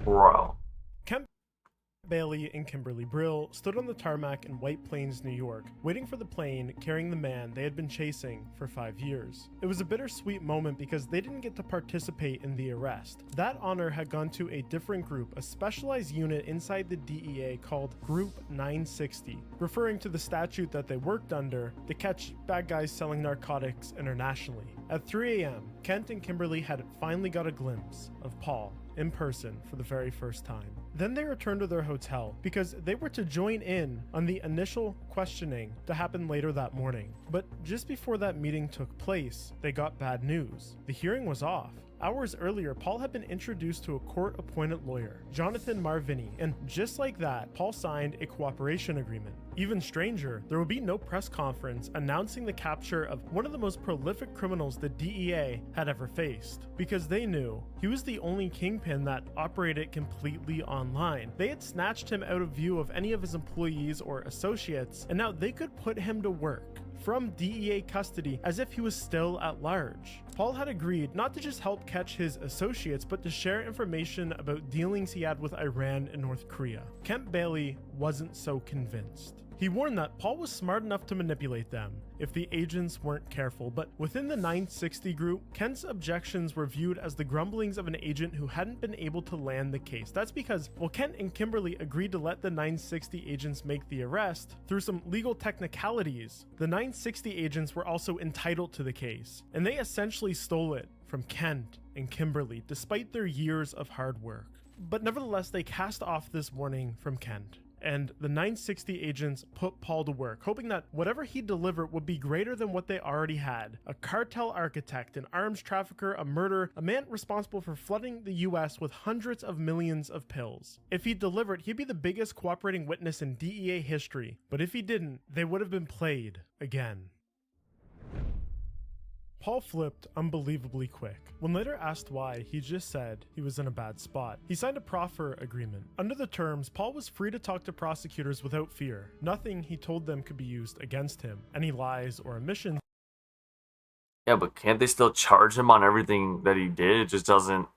Bro. Kemp Bailey and Kimberly Brill stood on the tarmac in White Plains, New York, waiting for the plane carrying the man they had been chasing for 5 years. It was a bittersweet moment because they didn't get to participate in the arrest. That honor had gone to a different group, a specialized unit inside the DEA called Group 960, referring to the statute that they worked under to catch bad guys selling narcotics internationally. At 3 a.m., Kent and Kimberly had finally got a glimpse of Paul in person for the very first time. Then they returned to their hotel because they were to join in on the initial questioning to happen later that morning. But just before that meeting took place, they got bad news. The hearing was off. Hours earlier, Paul had been introduced to a court-appointed lawyer, Jonathan Marvini, and just like that, Paul signed a cooperation agreement. Even stranger, there would be no press conference announcing the capture of one of the most prolific criminals the DEA had ever faced, because they knew he was the only kingpin that operated completely online. They had snatched him out of view of any of his employees or associates, and now they could put him to work from DEA custody as if he was still at large. Paul had agreed not to just help catch his associates, but to share information about dealings he had with Iran and North Korea. Kemp Bailey wasn't so convinced. He warned that Paul was smart enough to manipulate them if the agents weren't careful, but within the 960 group, Kent's objections were viewed as the grumblings of an agent who hadn't been able to land the case. That's because, while Kent and Kimberly agreed to let the 960 agents make the arrest, through some legal technicalities, the 960 agents were also entitled to the case, and they essentially stole it from Kent and Kimberly, despite their years of hard work. But nevertheless, they cast off this warning from Kent, and the 960 agents put Paul to work, hoping that whatever he delivered would be greater than what they already had. A cartel architect, an arms trafficker, a murderer, a man responsible for flooding the US with hundreds of millions of pills. If he delivered, he'd be the biggest cooperating witness in DEA history, but if he didn't, they would have been played again. Paul flipped unbelievably quick. When later asked why, he just said he was in a bad spot. He signed a proffer agreement. Under the terms, Paul was free to talk to prosecutors without fear. Nothing he told them could be used against him. Any lies or omissions. Yeah, but can't they still charge him on everything that he did? It just doesn't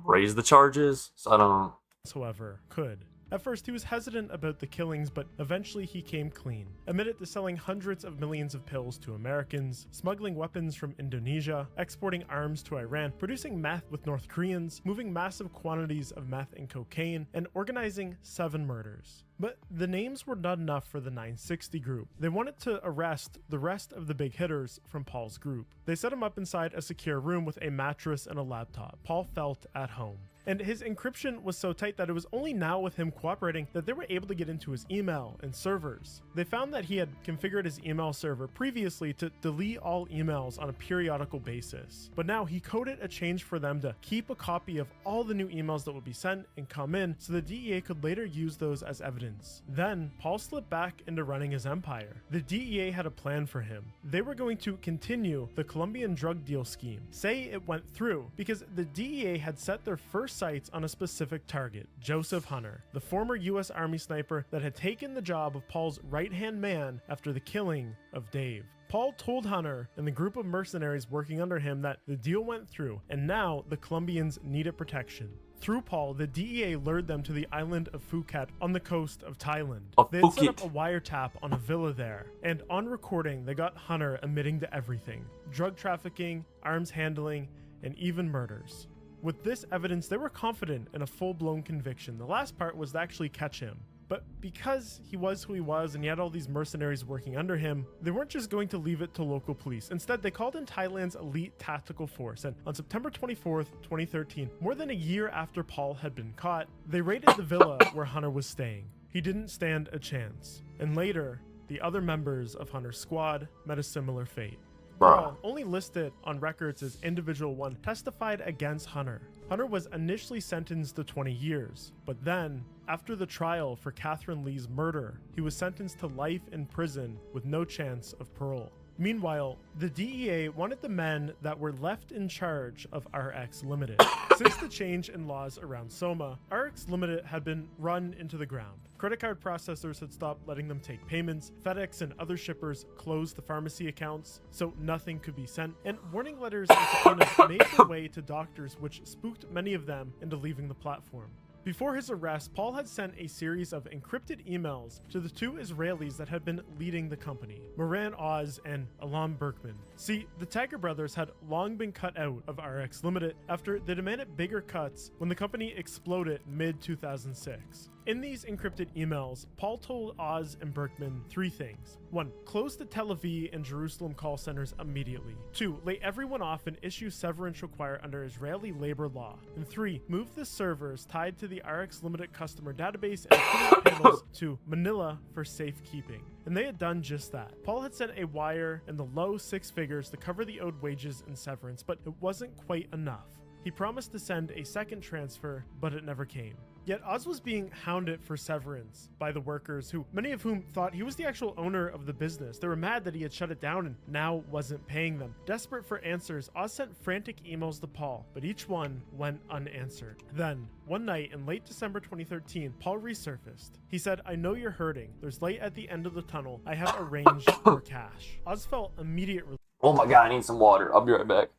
raise the charges. So I don't. However, could. At first, he was hesitant about the killings, but eventually he came clean. Admitted to selling hundreds of millions of pills to Americans, smuggling weapons from Indonesia, exporting arms to Iran, producing meth with North Koreans, moving massive quantities of meth and cocaine, and organizing 7 murders. But the names were not enough for the 960 group. They wanted to arrest the rest of the big hitters from Paul's group. They set him up inside a secure room with a mattress and a laptop. Paul felt at home. And his encryption was so tight that it was only now with him cooperating that they were able to get into his email and servers. They found that he had configured his email server previously to delete all emails on a periodical basis. But now he coded a change for them to keep a copy of all the new emails that would be sent and come in so the DEA could later use those as evidence. Then Paul slipped back into running his empire. The DEA had a plan for him. They were going to continue the Colombian drug deal scheme. Say it went through because the DEA had set their first sights on a specific target, Joseph Hunter, the former US Army sniper that had taken the job of Paul's right-hand man after the killing of Dave. Paul told Hunter and the group of mercenaries working under him that the deal went through and now the Colombians needed protection. Through Paul, the DEA lured them to the island of Phuket on the coast of Thailand. They had set up a wiretap on a villa there, and on recording, they got Hunter admitting to everything: drug trafficking, arms handling, and even murders. With this evidence, they were confident in a full-blown conviction. The last part was to actually catch him. But because he was who he was and he had all these mercenaries working under him, they weren't just going to leave it to local police. Instead, they called in Thailand's elite tactical force, and on September 24th, 2013, more than a year after Paul had been caught, they raided the villa where Hunter was staying. He didn't stand a chance. And later, the other members of Hunter's squad met a similar fate. Paul, only listed on records as Individual 1, testified against Hunter. Hunter was initially sentenced to 20 years, but then, after the trial for Catherine Lee's murder, he was sentenced to life in prison with no chance of parole. Meanwhile, the DEA wanted the men that were left in charge of RX Limited. Since the change in laws around Soma, RX Limited had been run into the ground. Credit card processors had stopped letting them take payments, FedEx and other shippers closed the pharmacy accounts, so nothing could be sent, and warning letters and subpoenas made their way to doctors, which spooked many of them into leaving the platform. Before his arrest, Paul had sent a series of encrypted emails to the 2 Israelis that had been leading the company, Moran Oz and Alam Berkman. See, the Tiger brothers had long been cut out of RX Limited after they demanded bigger cuts when the company exploded mid-2006. In these encrypted emails, Paul told Oz and Berkman 3 things. 1. Close the Tel Aviv and Jerusalem call centers immediately. 2. Lay everyone off and issue severance required under Israeli labor law. And 3. Move the servers tied to the RX Limited customer database and affiliate panels to Manila for safekeeping. And they had done just that. Paul had sent a wire in the low 6 figures to cover the owed wages and severance, but it wasn't quite enough. He promised to send a second transfer, but it never came. Yet Oz was being hounded for severance by the workers, who many of whom thought he was the actual owner of the business. They were mad that he had shut it down and now wasn't paying them. Desperate for answers, Oz sent frantic emails to Paul, but each one went unanswered. Then, one night in late December 2013, Paul resurfaced. He said, "I know you're hurting. There's light at the end of the tunnel. I have arranged for cash." Oz felt immediate relief. Oh my god, I need some water. I'll be right back.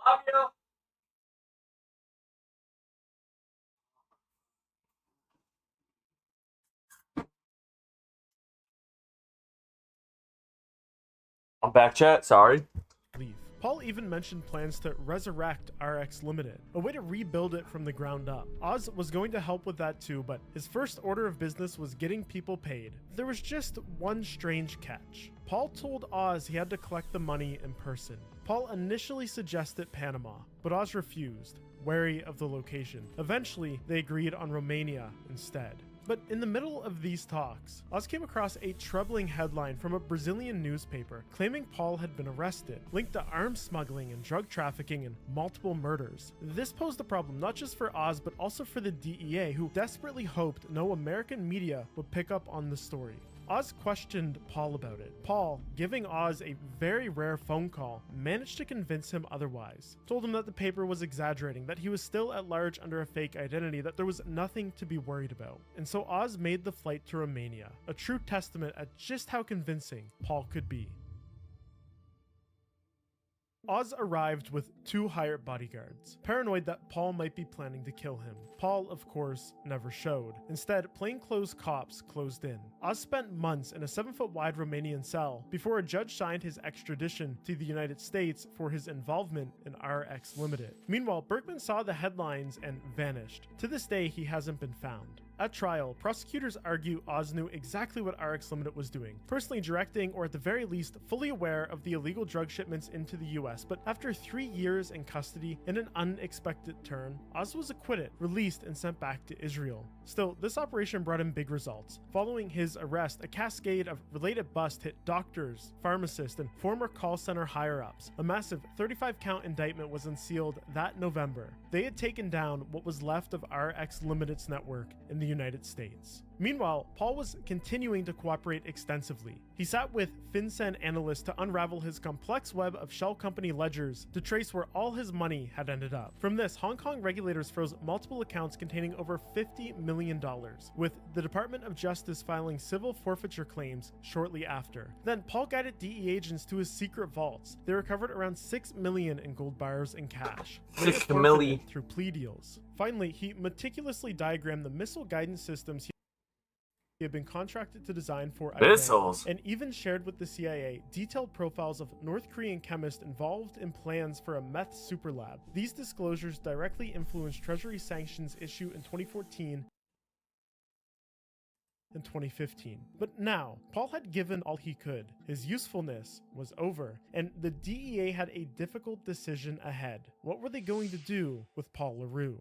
Love you. I'm back, chat. Sorry. leave. Paul even mentioned plans to resurrect RX Limited, a way to rebuild it from the ground up. Oz was going to help with that too, but his first order of business was getting people paid. There was just one strange catch. Paul told Oz he had to collect the money in person. Paul initially suggested Panama, but Oz refused, wary of the location. Eventually, they agreed on Romania instead. But in the middle of these talks, Oz came across a troubling headline from a Brazilian newspaper claiming Paul had been arrested, linked to arms smuggling and drug trafficking and multiple murders. This posed a problem not just for Oz, but also for the DEA, who desperately hoped no American media would pick up on the story. Oz questioned Paul about it. Paul, giving Oz a very rare phone call, managed to convince him otherwise. Told him that the paper was exaggerating, that he was still at large under a fake identity, that there was nothing to be worried about. And so Oz made the flight to Romania, a true testament at just how convincing Paul could be. Oz arrived with 2 hired bodyguards, paranoid that Paul might be planning to kill him. Paul, of course, never showed. Instead, plainclothes cops closed in. Oz spent months in a 7-foot-wide Romanian cell before a judge signed his extradition to the United States for his involvement in RX Limited. Meanwhile, Bergman saw the headlines and vanished. To this day, he hasn't been found. At trial, prosecutors argue Oz knew exactly what RX Limited was doing, personally directing or at the very least fully aware of the illegal drug shipments into the US, but after 3 years in custody and an unexpected turn, Oz was acquitted, released, and sent back to Israel. Still, this operation brought him big results. Following his arrest, a cascade of related busts hit doctors, pharmacists, and former call center higher-ups. A massive 35-count indictment was unsealed that November. They had taken down what was left of RX Limited's network in the United States. Meanwhile, Paul was continuing to cooperate extensively. He sat with FinCEN analysts to unravel his complex web of shell company ledgers to trace where all his money had ended up. From this, Hong Kong regulators froze multiple accounts containing over $50 million, with the Department of Justice filing civil forfeiture claims shortly after. Then, Paul guided DE agents to his secret vaults. They recovered around $6 million in gold bars and cash. Later forfeited through plea deals. Finally, he meticulously diagrammed the missile guidance systems he had been contracted to design for missiles, and even shared with the CIA detailed profiles of North Korean chemists involved in plans for a meth superlab. These disclosures directly influenced Treasury sanctions issued in 2014 and 2015. But now, Paul had given all he could. His usefulness was over, and the DEA had a difficult decision ahead. What were they going to do with Paul LaRue?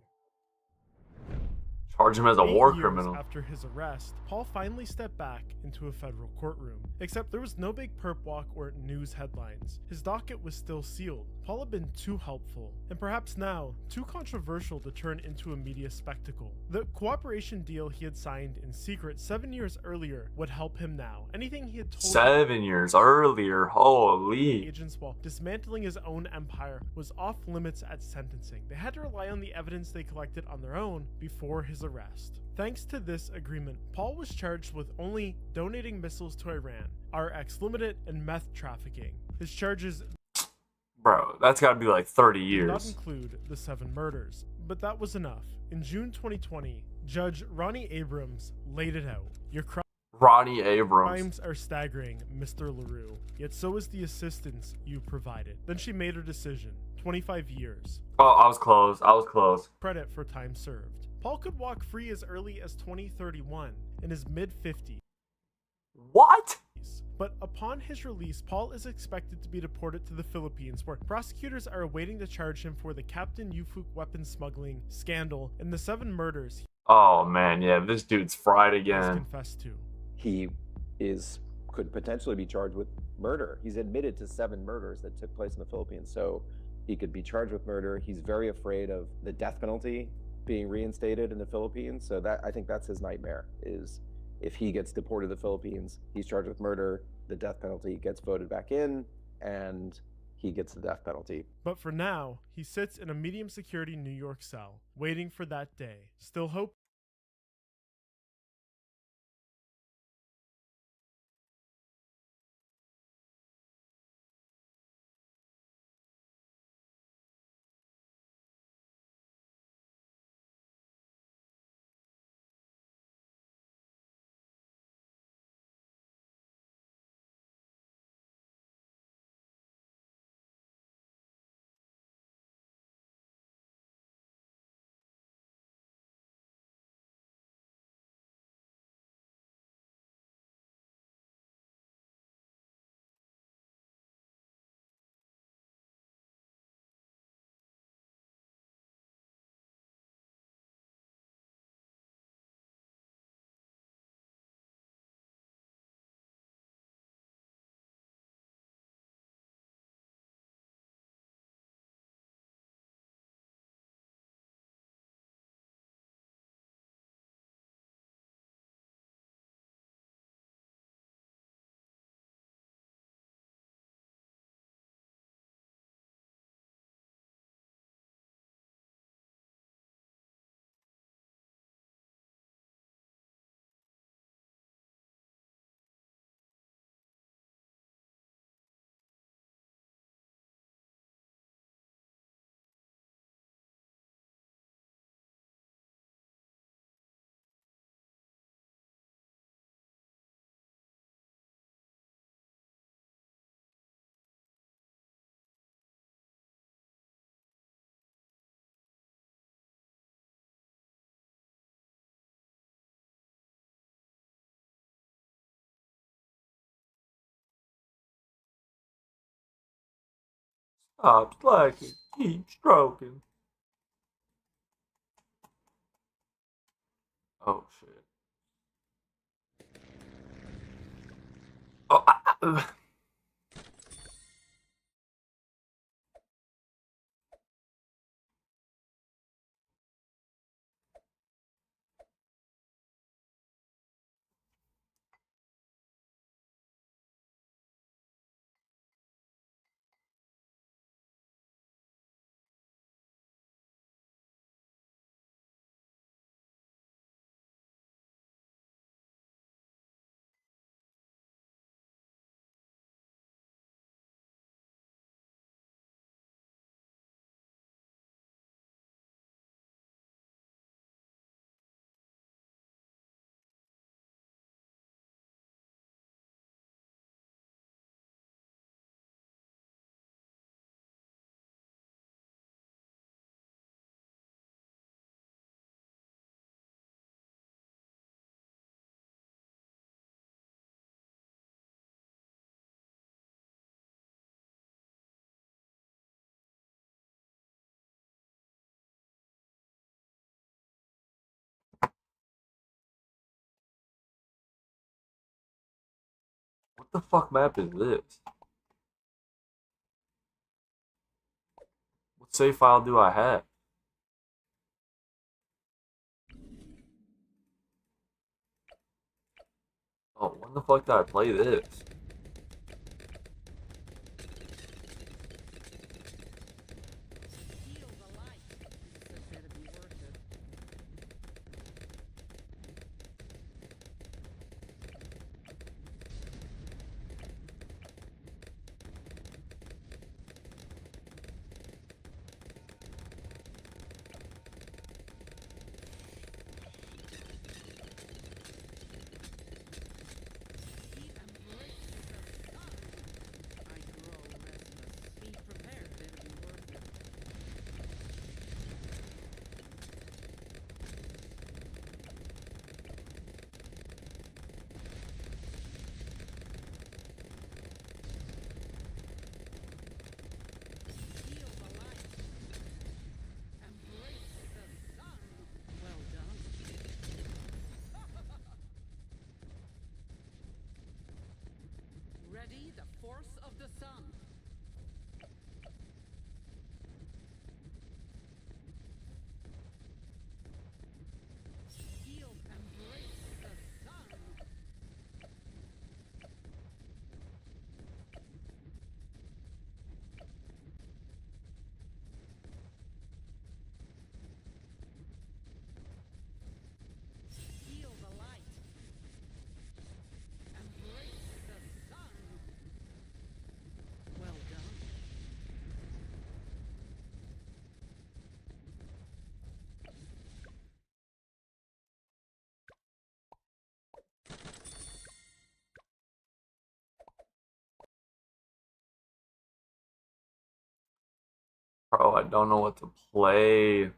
charge him as a 8 war years criminal. After his arrest, Paul finally stepped back into a federal courtroom. Except there was no big perp walk or news headlines. His docket was still sealed. Paul had been too helpful, and perhaps now, too controversial to turn into a media spectacle. The cooperation deal he had signed in secret 7 years earlier would help him now. Anything he had told 7 years earlier, holy. agents while dismantling his own empire was off limits at sentencing. They had to rely on the evidence they collected on their own before his arrest. Thanks to this agreement, Paul was charged with only donating missiles to Iran, RX Limited, and meth trafficking. His charges Bro, that's gotta be like 30 did not years. include the 7 murders, but that was enough. In June 2020, Judge Ronnie Abrams laid it out. Your Ronnie Abrams. crimes are staggering, Mr. LaRue, yet so is the assistance you provided. Then she made her decision. 25 years. Oh, I was close. I was close. Credit for time served. Paul could walk free as early as 2031, in his mid-50s. What? But upon his release, Paul is expected to be deported to the Philippines, where prosecutors are awaiting to charge him for the Captain Yufuk weapons smuggling scandal and the 7 murders Oh man, yeah, this dude's fried he has again. confessed to. He could potentially be charged with murder. He's admitted to 7 murders that took place in the Philippines, so he could be charged with murder. He's very afraid of the death penalty being reinstated in the Philippines, so that I think that's his nightmare, is if he gets deported to the Philippines, he's charged with murder, the death penalty gets voted back in, and he gets the death penalty. But for now, he sits in a medium security New York cell, waiting for that day. Still hope Stop slacking. Keep stroking. Oh, shit. Oh, what the fuck map is this? What save file do I have? Oh, when the fuck did I play this? Ready the force of the sun. Shield embrace the sun. Feel the light. Embrace the sun. Well done. Bro, I don't know what to play.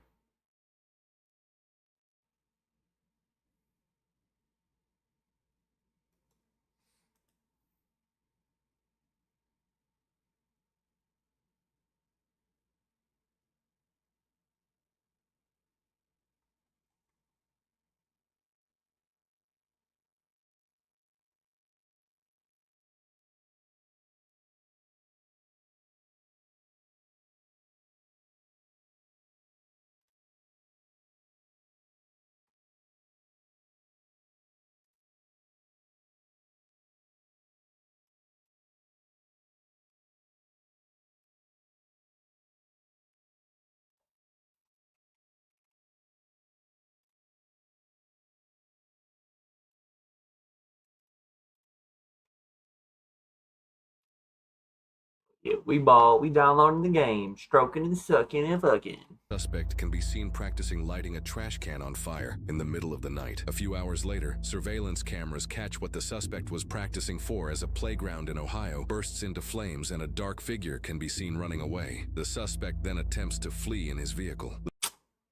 Yeah, we ball, we downloading the game, stroking and sucking and fucking. Suspect can be seen practicing lighting a trash can on fire in the middle of the night. A few hours later, surveillance cameras catch what the suspect was practicing for as a playground in Ohio bursts into flames and a dark figure can be seen running away. The suspect then attempts to flee in his vehicle.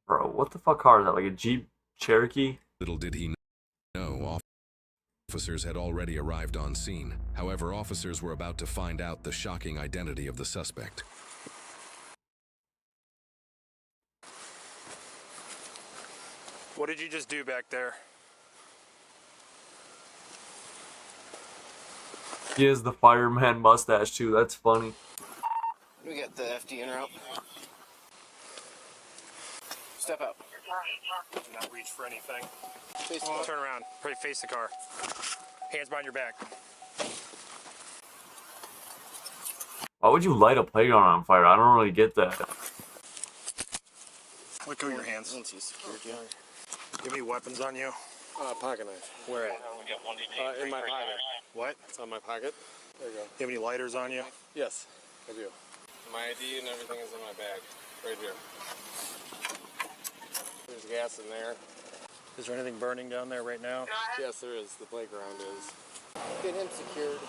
Bro, what the fuck car is that? Like a Jeep Cherokee? Little did he know, officers had already arrived on scene. However, officers were about to find out the shocking identity of the suspect. What did you just do back there? He has the fireman mustache too. That's funny. We got the FDN route. Step out. Do not reach for anything. Face the car. Turn around. Pretty face the car. Hands behind your back. Why would you light a playground on fire? I don't really get that. Let go of your hands. Once he's secured you. Do you have any weapons on you? Pocket knife. Where at? In my pocket. What? It's on my pocket. There you go. Do you have any lighters on you? Yes, I do. My ID and everything is in my bag. Right here. There's gas in there. Is there anything burning down there right now? Yes, there is. The playground is. Get him secured.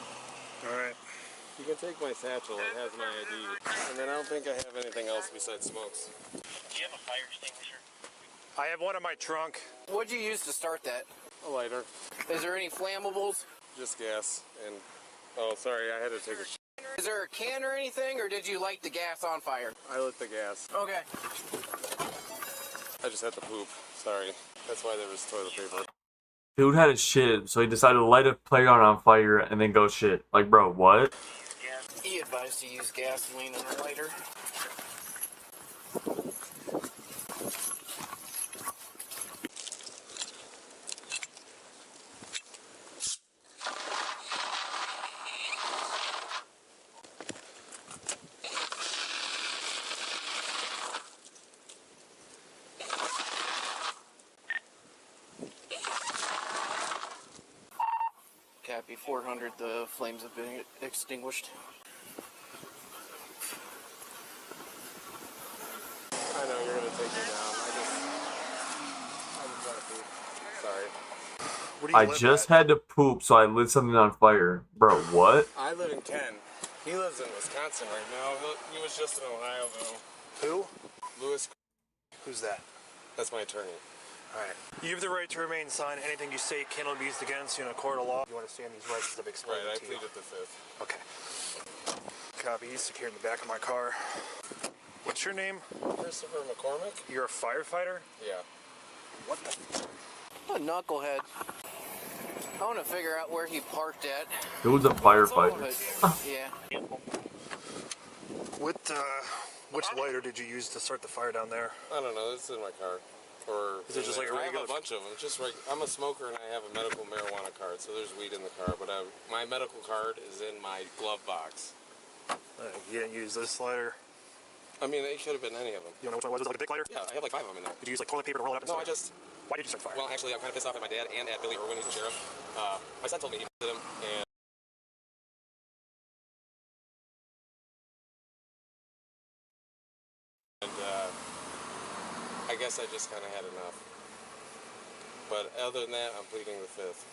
All right. You can take my satchel. It has my ID. And then I don't think I have anything else besides smokes. Do you have a fire extinguisher? I have one in my trunk. What'd you use to start that? A lighter. Is there any flammables? Just gas. And, oh, sorry, I had to take a Is there a can or anything, or did you light the gas on fire? I lit the gas. Okay. I just had to poop. Sorry. That's why there was toilet paper. Dude had a shit, so he decided to light a playground on fire and then go shit. Like, bro, what? He advised to use gasoline and a lighter. Cappy 400, the flames have been extinguished. I know you're gonna take me down. I just gotta poop. Sorry. Where do you I live just at? had to poop, so I lit something on fire. Bro, what? I live in Ken. He lives in Wisconsin right now. He was just in Ohio though. Who? Lewis, Who's that? that's my attorney. All right. You have the right to remain silent. Anything you say cannot be used against you in a court of law. You understand these rights as I've explained Right, I to you. pleaded the fifth. Okay. Copy. He's secured in the back of my car. What's your name? Christopher McCormick? You're a firefighter? Yeah. What the? A knucklehead. I want to figure out where he parked at. Dude's a firefighter. But, yeah. Which lighter did you use to start the fire down there? I don't know. This is in my car. Or Is it just like a I regular? have a bunch of them. Just I'm a smoker and I have a medical marijuana card, so there's weed in the car. But my medical card is in my glove box. You didn't use this lighter. I mean, it could have been any of them. You don't know which one it was? Was it like a big lighter? Yeah, I have like 5 of them in there. Did you use like toilet paper to roll it up? And No, I start it? just. Why did you start fire? Well, actually, I'm kind of pissed off at my dad and at Billy Irwin, who's the sheriff. My son told me he did him, and I guess I just kind of had enough. But other than that, I'm pleading the fifth.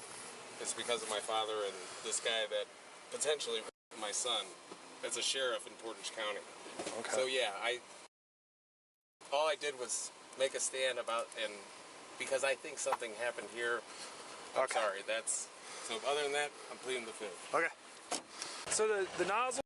It's because of my father and this guy that potentially my son. That's a sheriff in Portage County. Okay. So yeah, all I did was make a stand about, and because I think something happened here. I'm Okay. sorry. So other than that, I'm pleading the fifth. Okay. So the nozzle.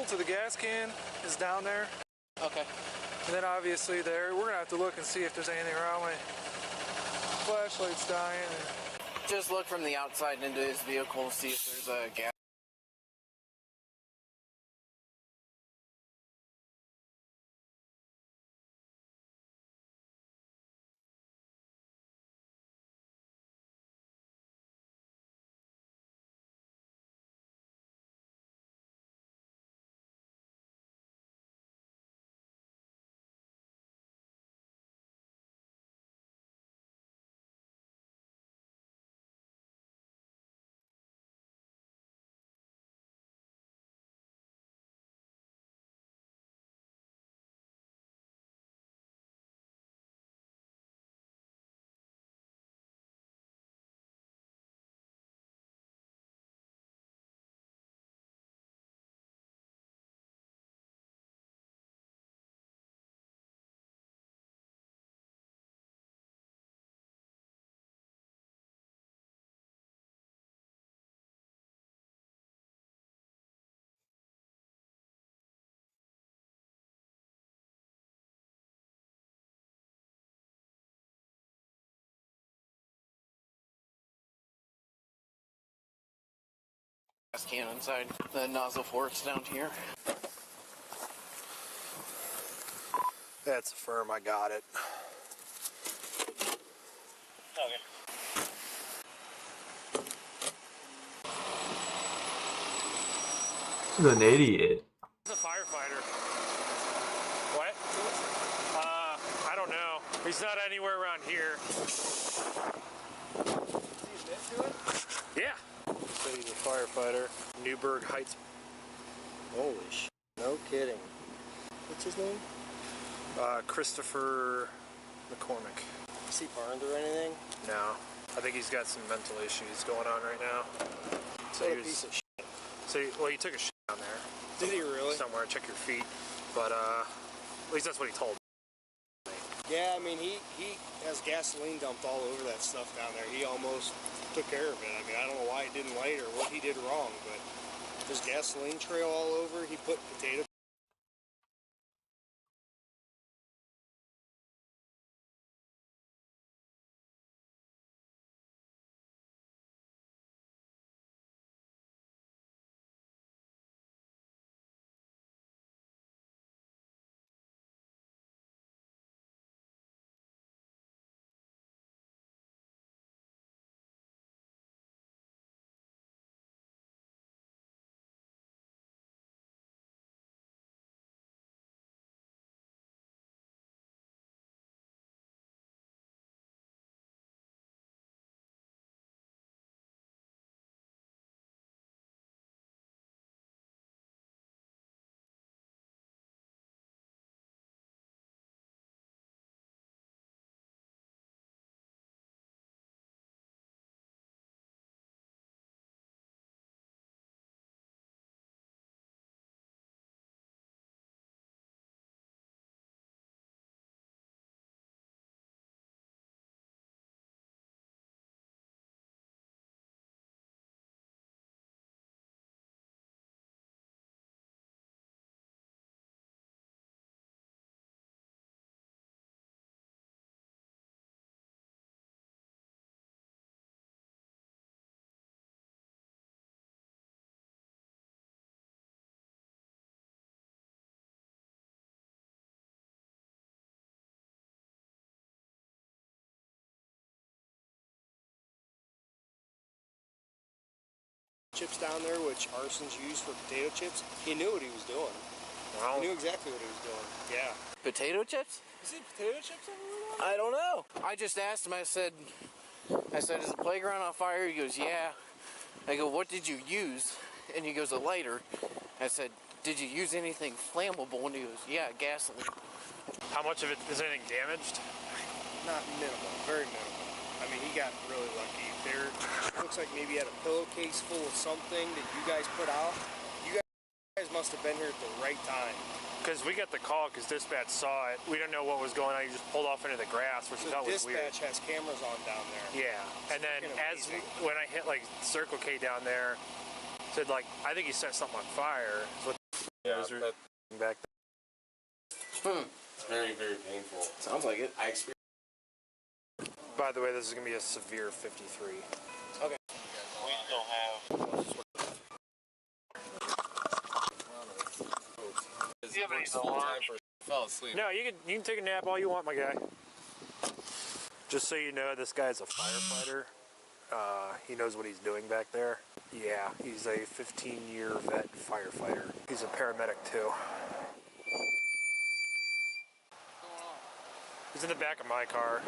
To the gas can is down there, Okay. and then obviously there we're gonna have to look and see if there's anything around. My flashlight's dying. Just look from the outside into his vehicle, see if there's a gas. can inside the nozzle forks down here. That's firm. I got it. Okay. He's an idiot. He's a firefighter. What? I don't know. He's not anywhere around here. Yeah. So he's a firefighter. Newburgh Heights. Holy shit. No kidding. What's his name? Christopher McCormick. Is he burned or anything? No. I think he's got some mental issues going on right now. So What he a was, piece of shit. so he took a shit down there. Did he really? Somewhere, check your feet. But at least that's what he told me. Yeah, I mean, he has gasoline dumped all over that stuff down there. He almost took care of it. I mean, I don't know why it didn't light or what he did wrong, but there's gasoline trail all over. He put potato. Chips down there, which arson's used for potato chips. He knew what he was doing. Wow. He knew exactly what he was doing. Yeah. Potato chips? Is it potato chips everywhere? I don't know. I just asked him, I said, is the playground on fire? He goes, yeah. I go, what did you use? And he goes, a lighter. I said, did you use anything flammable? And he goes, yeah, gasoline. How much of it is anything damaged? Not minimal, very minimal. I mean, he got really lucky. There looks like maybe he had a pillowcase full of something that you guys put out. You guys must have been here at the right time. Because we got the call because dispatch saw it. We didn't know what was going on. He just pulled off into the grass, which So we thought was weird. dispatch has cameras on down there. Yeah, and then Freaking amazing. when I hit like Circle K down there, said like I think he set something on fire. Is what Yeah, those are that, back there. it's very, very painful. Sounds like it. I experienced. By the way, this is gonna be a severe 53. Okay. We still have. You have any time for fell asleep. No, you can take a nap all you want, my guy. Just so you know, this guy's a firefighter. He knows what he's doing back there. Yeah, he's a 15-year vet firefighter. He's a paramedic too. He's in the back of my car.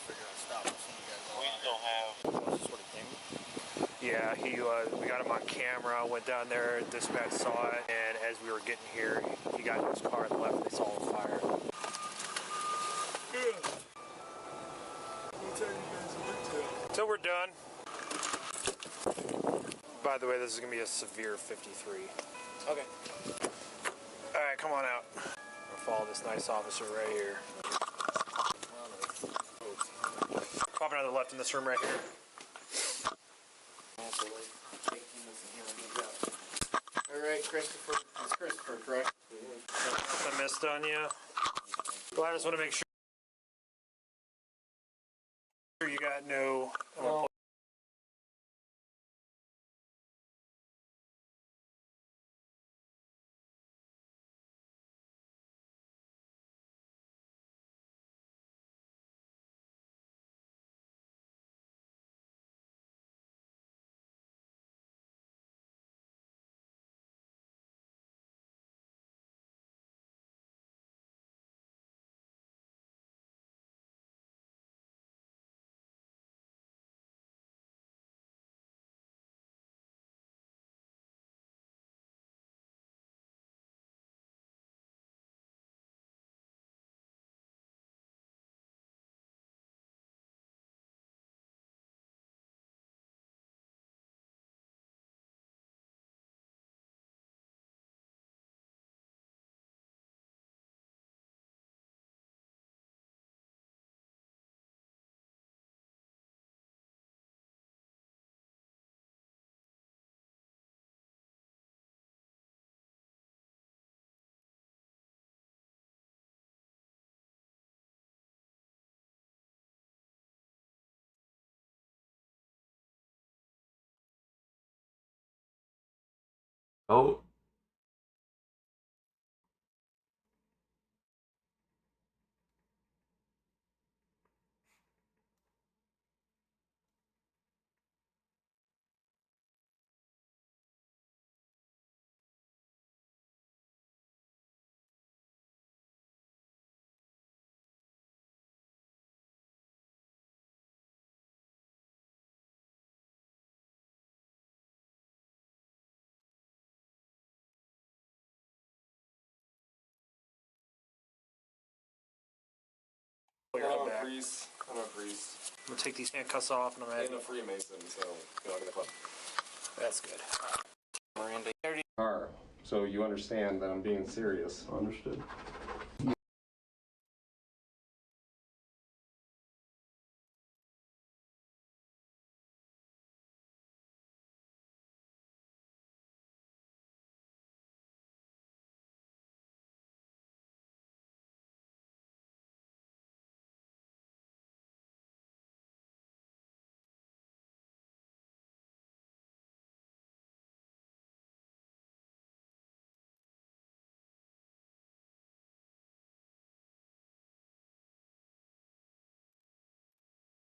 We still have. Yeah, we got him on camera, went down there, dispatch saw it, and as we were getting here, he got in his car and left, they saw the fire. So we're done. By the way, this is gonna be a severe 53. Okay. Alright, come on out. I'll follow this nice officer right here. Popping on the left in this room right here. Alright, Christopher. It's Christopher, correct? Nothing missed on you. Well, I just want to make sure you got no Oh, I'm I'm a priest. gonna take these handcuffs off and I'm And gonna. a Freemason, so I'm in the club. That's good. Miranda. Car. So you understand that I'm being serious. Understood.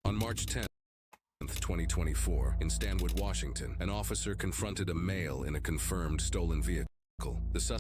On March 10th, 2024, in Stanwood, Washington, an officer confronted a male in a confirmed stolen vehicle. The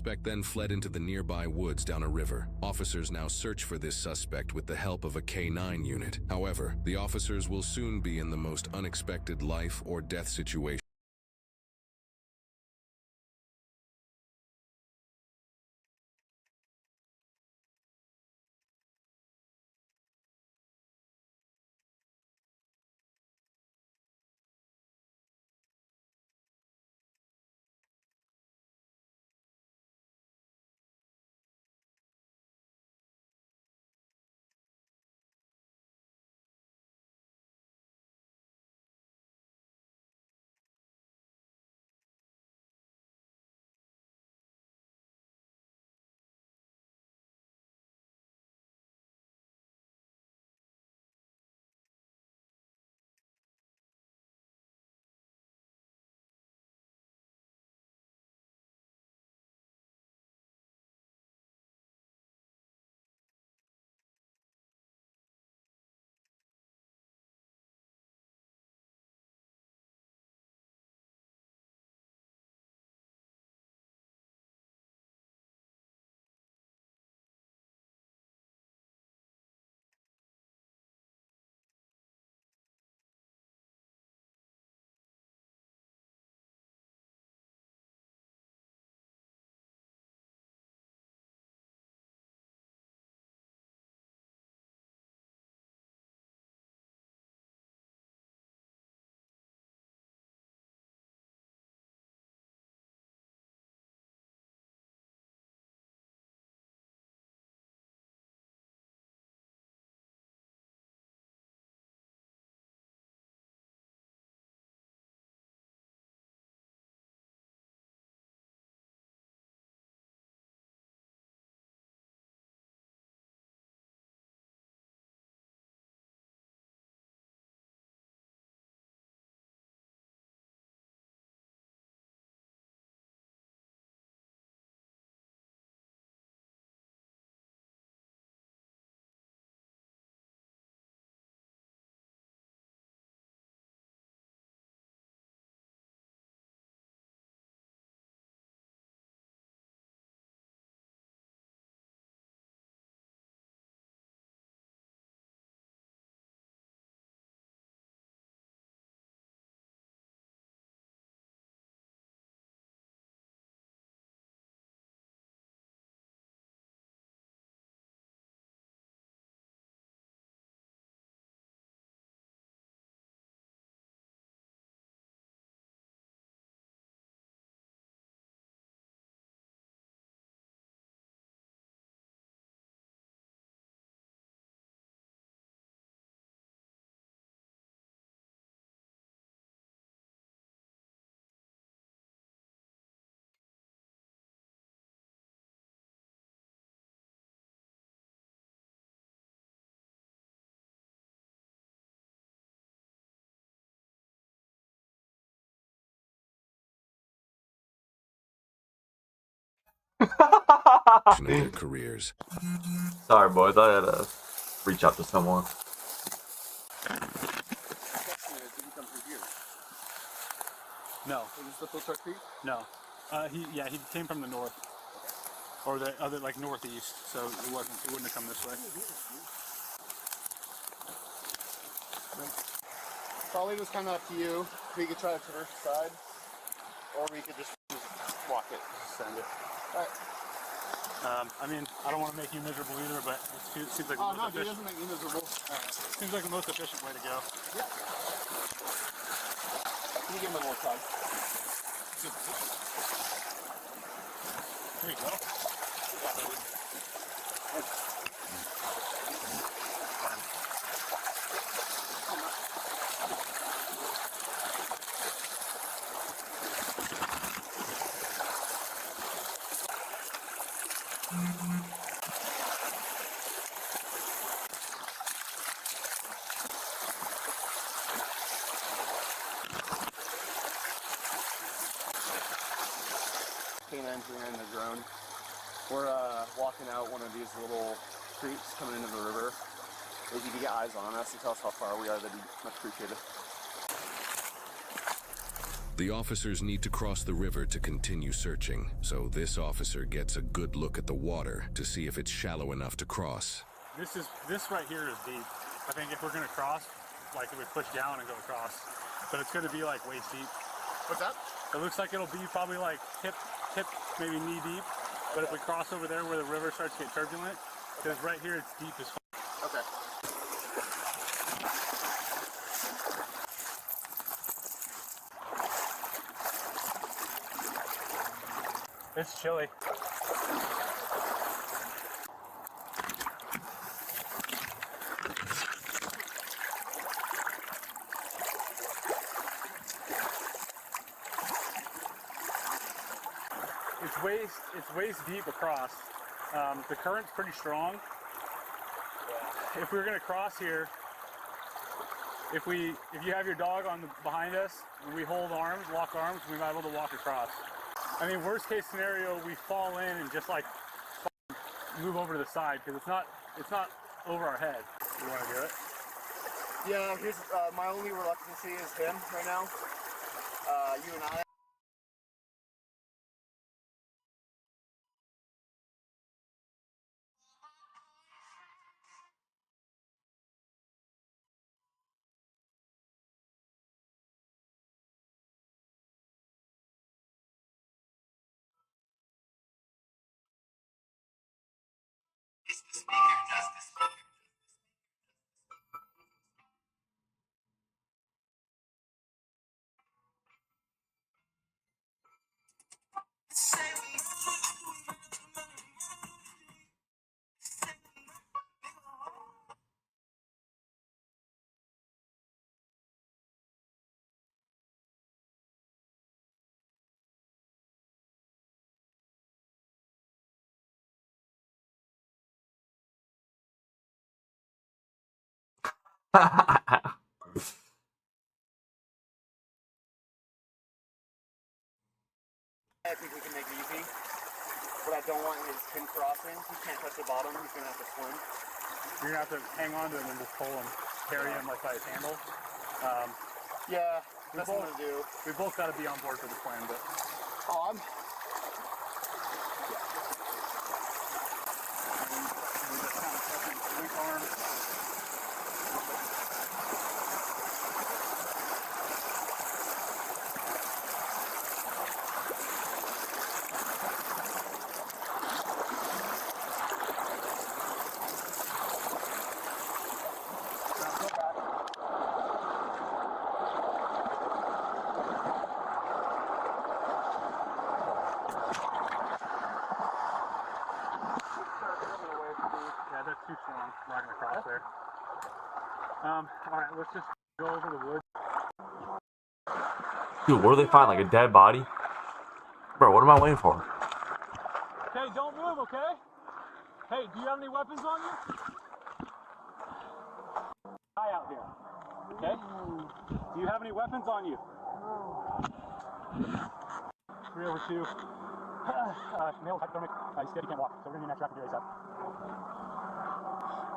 suspect then fled into the nearby woods down a river. Officers now search for this suspect with the help of a K-9 unit. However, the officers will soon be in the most unexpected life or death situation. of their careers. Sorry, boys. I had to reach out to someone. No. Is this the food truck feed? No. He came from the north. Or the other, like, northeast, so he wouldn't have come this way. Probably was kind of up to you. We could try to traverse the side, or we could just walk it, send it. Alright. I mean, I don't want to make you miserable either, but it seems like the most efficient. Doesn't make me miserable. Seems like the most efficient way to go. Yeah. Can you give him a little time? There you go. Canines are in the drone. We're walking out one of these little creeks coming into the river. If you can get eyes on us and tell us how far we are, that'd be much appreciated. The officers need to cross the river to continue searching, so this officer gets a good look at the water to see if it's shallow enough to cross. This right here is deep. I think if we're gonna cross, like if we push down and go across, but it's gonna be like waist deep. What's that? It looks like it'll be probably like hip, maybe knee deep. But if we cross over there where the river starts to get turbulent, because right here it's deep as fuck. Okay. It's chilly. It's waist deep across. The current's pretty strong. If we were gonna cross here, if you have your dog behind us and we lock arms, we might be able to walk across. I mean, worst case scenario, we fall in and just like move over to the side because it's not over our head. You want to do it? Yeah. Here's my only reluctancy is him right now. You and I. I think we can make it easy. What I don't want is him crossing. He can't touch the bottom. He's going to have to swim. You're going to have to hang on to him and just pull him, carry him like by his handle. Yeah, that's what I'm going to do. We both got to be on board for this plan, but... Oh, Link arm. Yeah, that's too strong. I'm not going to cross there. Alright, let's just go over the woods. Dude, where do they find like a dead body? Bro, what am I waiting for? Okay, don't move, okay? Hey, do you have any weapons on you? Guy out here. Okay? Do you have any weapons on you? 3/2. Male hypothermic. He's scared he can't walk, so we're gonna need an extra ASAP.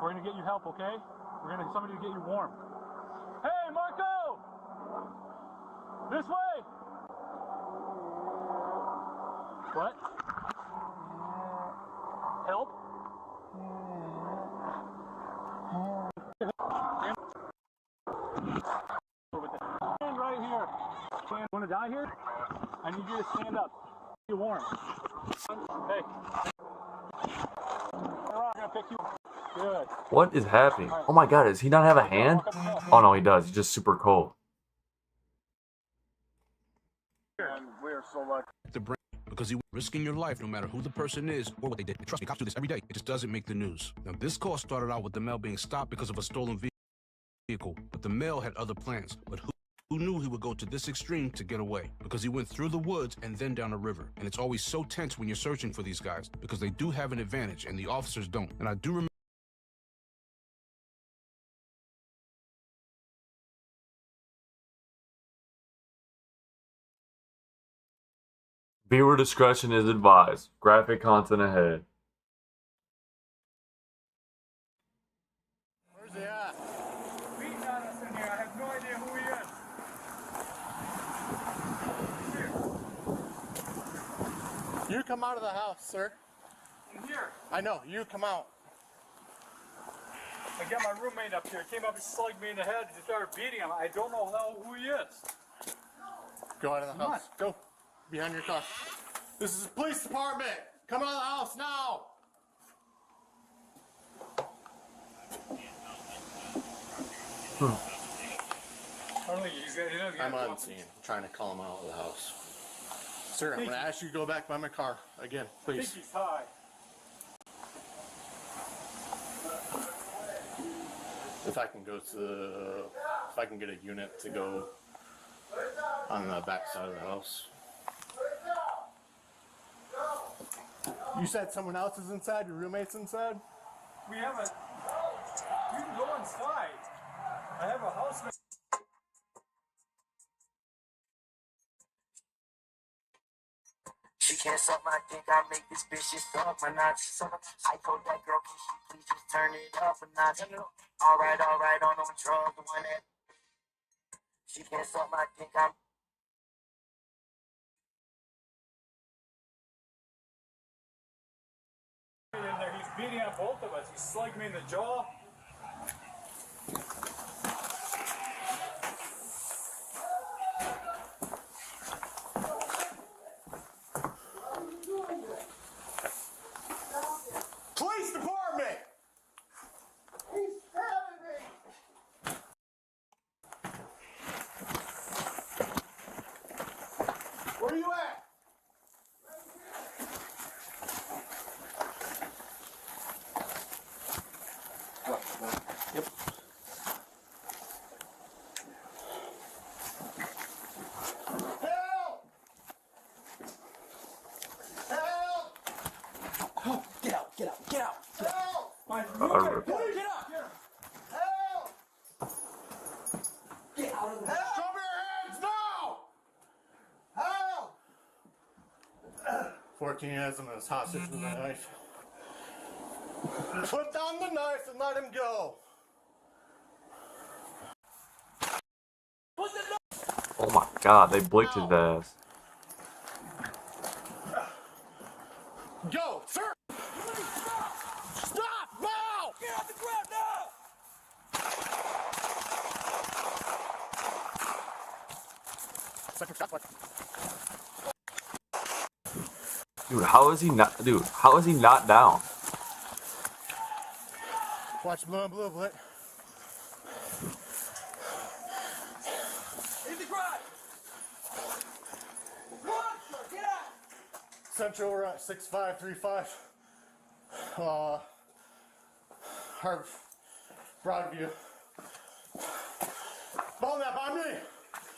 We're gonna get you help, okay? We're gonna get somebody to get you warm. Hey, Marco! This way! What? Help? Stand right here. Stand. Want to die here? I need you to stand up. Get warm. Hey. I'm gonna pick you. Good. What is happening? Oh my god, does he not have a hand? Oh no, he does. He's just super cold. And we're so lucky. The brain, because you risking your life no matter who the person is or what they did. Trust me, cops do this every day. It just doesn't make the news. Now, this call started out with the male being stopped because of a stolen vehicle, but the male had other plans. But who knew he would go to this extreme to get away? Because he went through the woods and then down a river. And it's always so tense when you're searching for these guys because they do have an advantage and the officers don't. And I do remember. Viewer discretion is advised. Graphic content ahead. Where's he at? Beating on us in here. I have no idea who he is. You come out of the house, sir. I'm here. I know. You come out. I got my roommate up here. He came up and slugged me in the head and started beating him. I don't know who he is. Go out of the house. Go. Behind your car. This is the police department. Come out of the house now. I'm on scene. I'm trying to call him out of the house. Sir, I'm going to ask you to go back by my car again, I think please. he's high. If I can go to the, if I can get a unit to go on the back side of the house. You said someone else is inside? Your roommate's inside? We have a. You can go inside. I have a housemate. She can't suck my dick, I make this bitch just suck my nuts. I told that girl, can she please just turn it up a notch? Alright, on them drugs, the one that she can't suck my dick, I'm in there. He's beating on both of us. He slugged me in the jaw. Police department! He's stabbing me! Where are you at? Yep. Help! Help! Oh, get out, get out, get out! Help! Alright. Get out! Help! Get out of there! Show me your hands now! Help! 14 has him as hostage with a knife. Put down the knife and let him go. Oh my god, they blicked his ass. Go, sir! Stop now! Get off the ground now! Second shot, Dude, how is he not? Dude, how is he not down? watch blue and blue, Blit. in the garage! Monster, get out! Central, we're at 6535. Broadview. Ball that by me!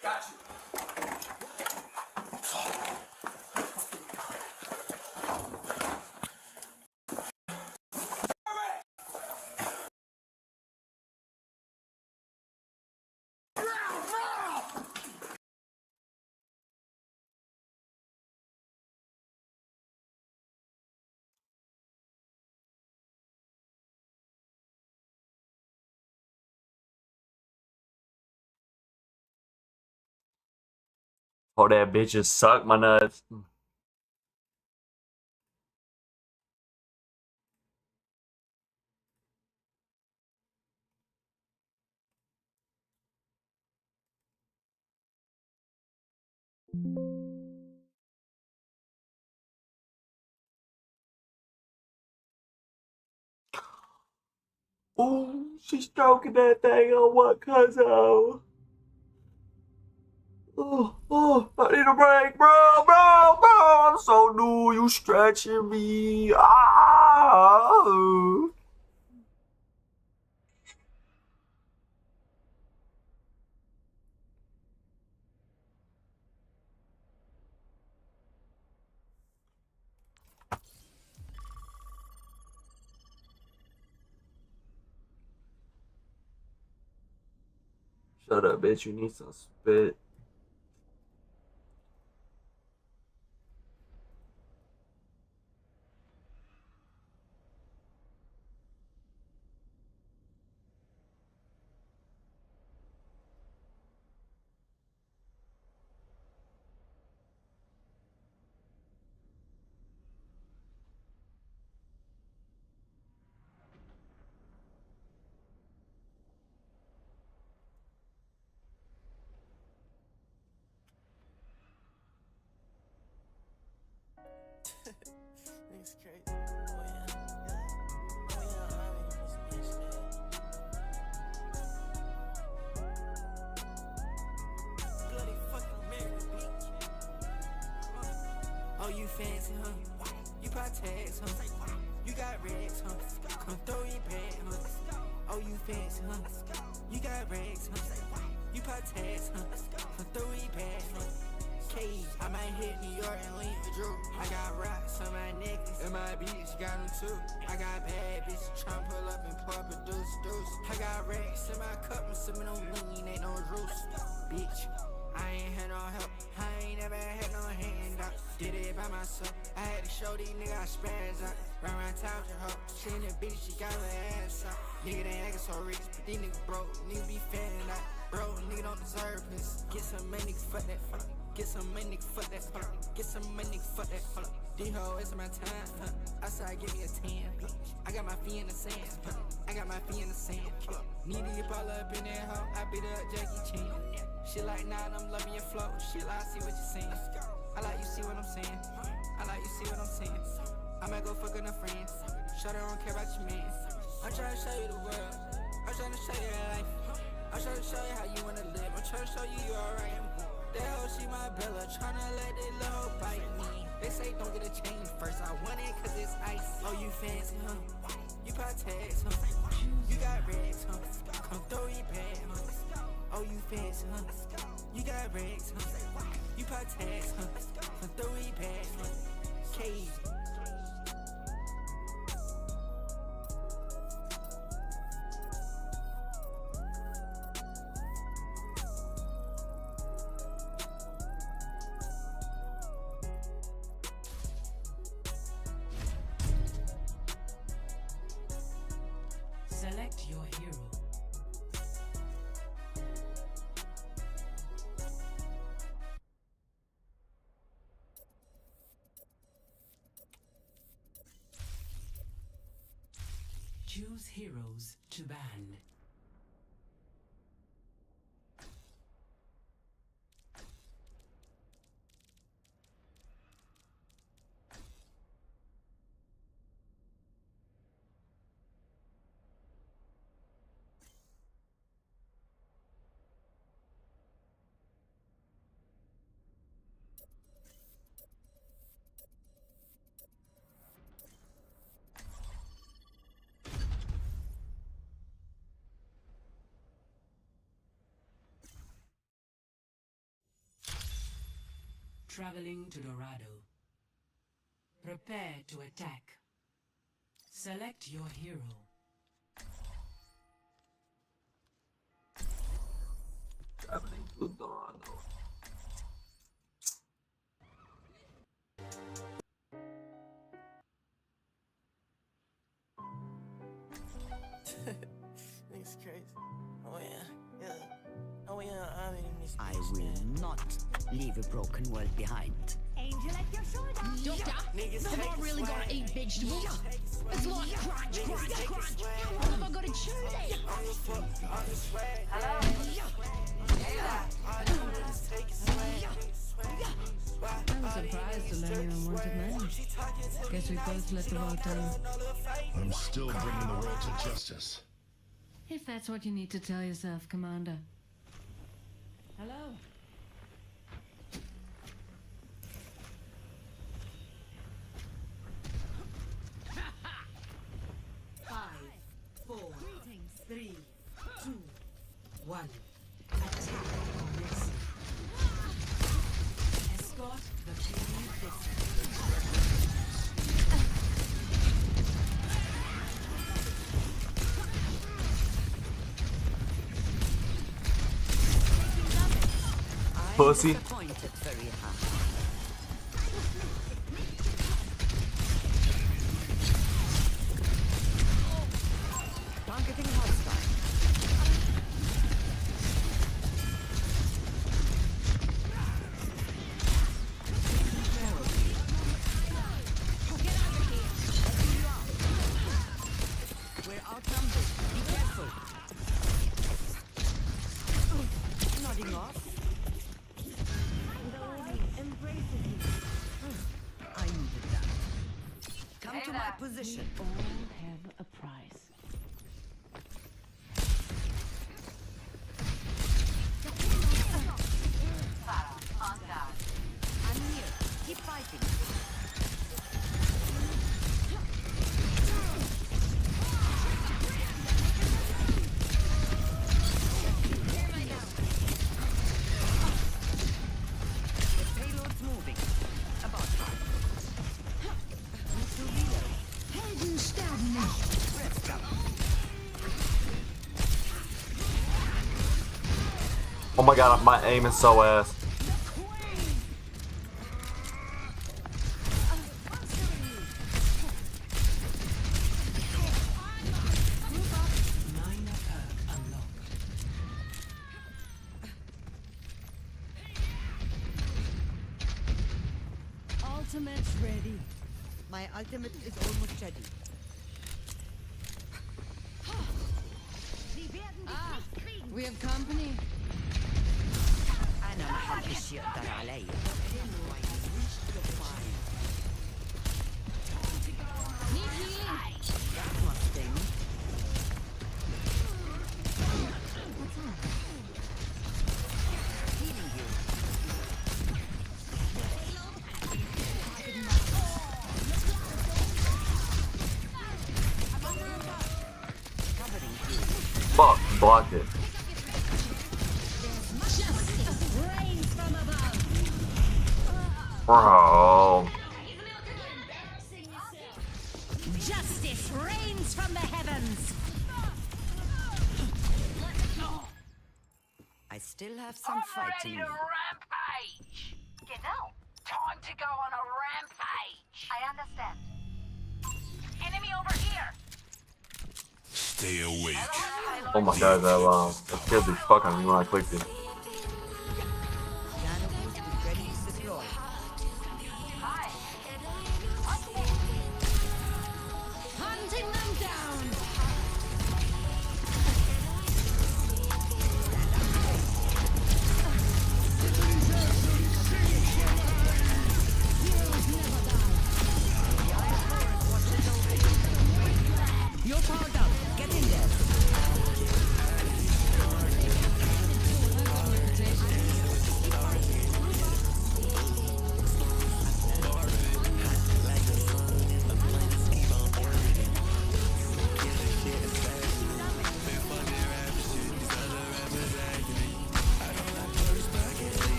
Got you. Oh, that bitch just suck my nuts. Ooh, she's stroking that thing on what, cuzzo? I need a break, bro. I'm so new. You stretching me. Ah. Shut up, bitch. You need some spit. Niggas crazy. Oh yeah, yeah. Oh yeah, I'm in this bitch, man. Bloody fucking America, bitch. Oh, you fancy, huh? You probably tags, huh? You got rags, huh? Come throw your bag, huh? Oh, you fancy, huh? You got rags, huh? You probably tags, huh? Come throw your bag, huh? I might hit New York and leave the Drew. I got rocks on my necklace, and my bitch got them too. I got bad bitches tryna pull up and pour produce. I got racks in my cup, I'm sipping on lean, ain't no juice. Bitch, I ain't had no help, I ain't never had no handout. Did it by myself, I had to show these niggas I spaz out. Run around town with your hoe, she in the bitch, she got her ass out. Nigga, they actin' so rich, but these niggas broke, niggas be fanning out. Bro, nigga don't deserve this. Get some money, fuck that, fuck. Get some money, fuck that, hold up. Get some money, fuck that, hold up. D-ho, it's my time, huh? I said, give me a 10, bitch. I got my feet in the sand, huh? I got my feet in the sand, huh? Need to get ball up in that hoe, I beat up Jackie Chan. She like, nah, I'm loving your flow. She like, I see what you're saying. I like you see what I'm saying. I like you see what I'm saying. I might go fuck with a friend. Shut her, don't care about your man. I'm trying to show you the world. I'm trying to show you your life. I'm trying to show you how you wanna live. I'm trying to show you you're alright. That hoe, she my Bella, tryna let that little bite me. They say don't get a chain first, I want it cause it's ice. Oh, you fancy, huh? You probably tags, huh? You got rags, huh? Come throw your bag, huh? Oh, you fancy, huh? You got rags, huh? You probably tags, huh? Come throw your bag, huh? Cage. Select your hero. Choose heroes to ban. Traveling to Dorado. Prepare to attack. Select your hero. Traveling to Dorado. Niggas crazy. Oh yeah, yeah. Oh yeah, I'm in this bitch, I will man. not leave a broken world behind. Angel at your shoulder. Doctor, have I really got to eat vegetables? It's like crunch, crunch, crunch. What have I got to chew then? I'm surprised to learn you're unwanted man. Guess we both let the world down. I'm still bringing the world to justice. If that's what you need to tell yourself, Commander. Hello. Five, 4, 3, 2, 1. Attack on this. Escort the PV Pussy. Targeting hostile. We're outnumbered. Be careful. Nodding off. I needed that. Come to my position. We all have a price. I'm here. Keep fighting. The payload's moving. About time. Need to reload. Helden sterben nicht. Rest up. Oh my god, my aim is so ass. Ultimate's ready. My ultimate is almost ready. We have company. أنا ما حدش يقدر علي. That must sting. Healing you. Covering you. Fuck, blocked it. Bro. Justice reigns from the heavens. I still have some fight in me. Rampage. Genau. Time to go on a rampage. I understand. Enemy over here. Stay awake. Oh my god, that killed the fuck out of me when I clicked it. Ready to deploy. Hunting them down. You're powered up. Get in there.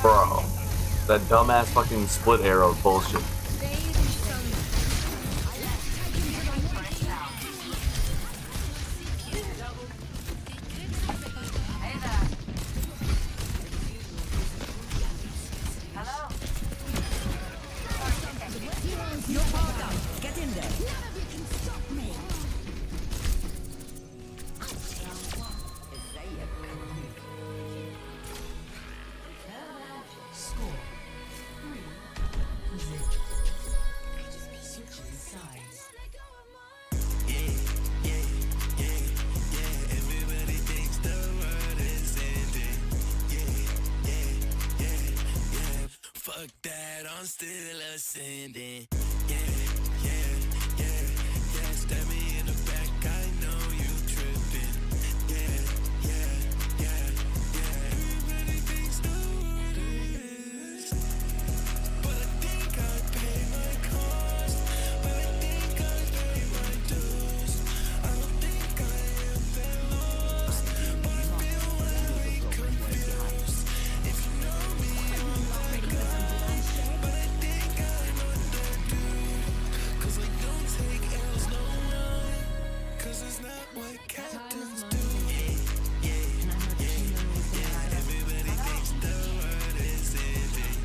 Bro, that dumbass fucking split arrow bullshit. You're powered up. Get in there. None of you can stop me. Score 3-0. Switching sides. Everybody thinks the world is ending. Yeah. Fuck that, I'm still ascending. Yeah. Stab me in the back, I know you tripping. Yeah. Everybody thinks the world is. But I think I pay my cost. But I think I pay my dues. I don't think I am that lost. But I feel very confused. If you know me, I'm like that. But I think I'm underdue. 'Cause I don't take L's no more. 'Cause it's not what captains do. Everybody thinks the world is ending.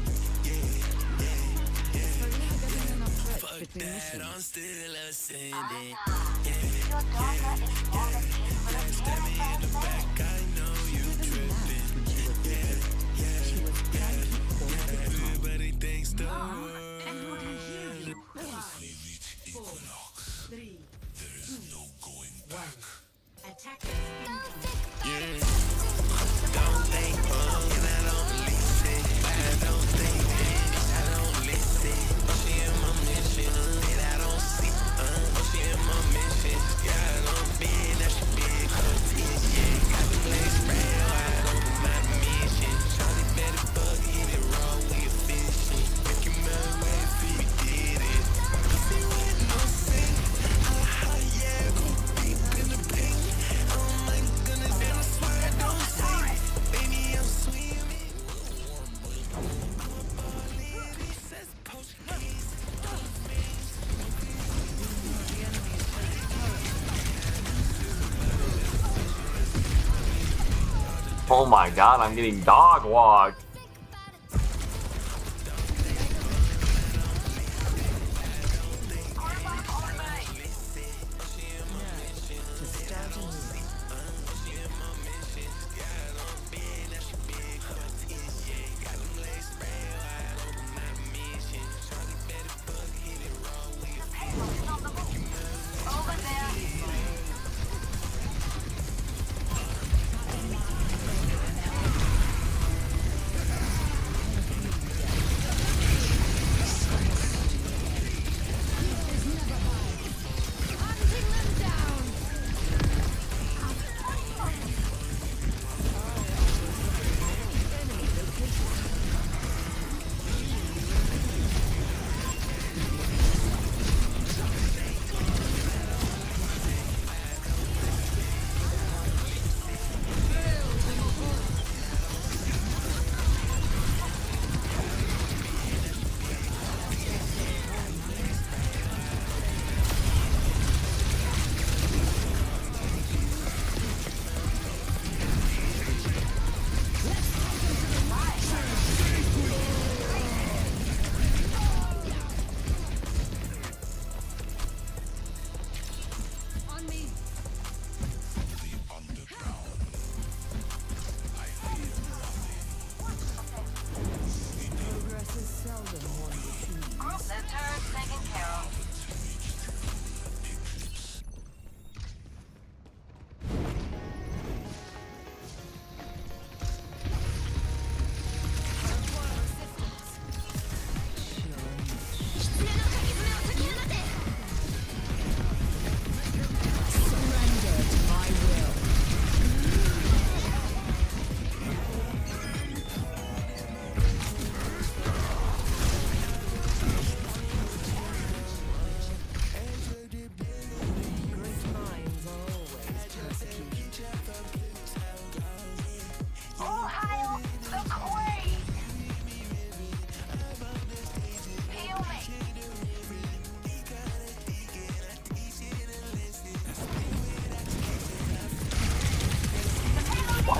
Fuck that, I'm still ascending. Stab me in the back, I know you tripping. Everybody thinks the world. 4, 3, There is no going back. attackers. Don't think and I don't listen. I don't think I don't listen. She in my mission, and I don't see. She in my mission. Yeah, I don't be that she big. Yeah, got the place spread wide open my mission. Charlie better fuck, hit it raw, we efficient. Making my way, we did it. Pussy with no sin. Yeah, go deep in the paint. Oh my goodness, and I swear I don't say. Baby, I'm swimming. Says Portuguese. Oh my god, I'm getting dog walked.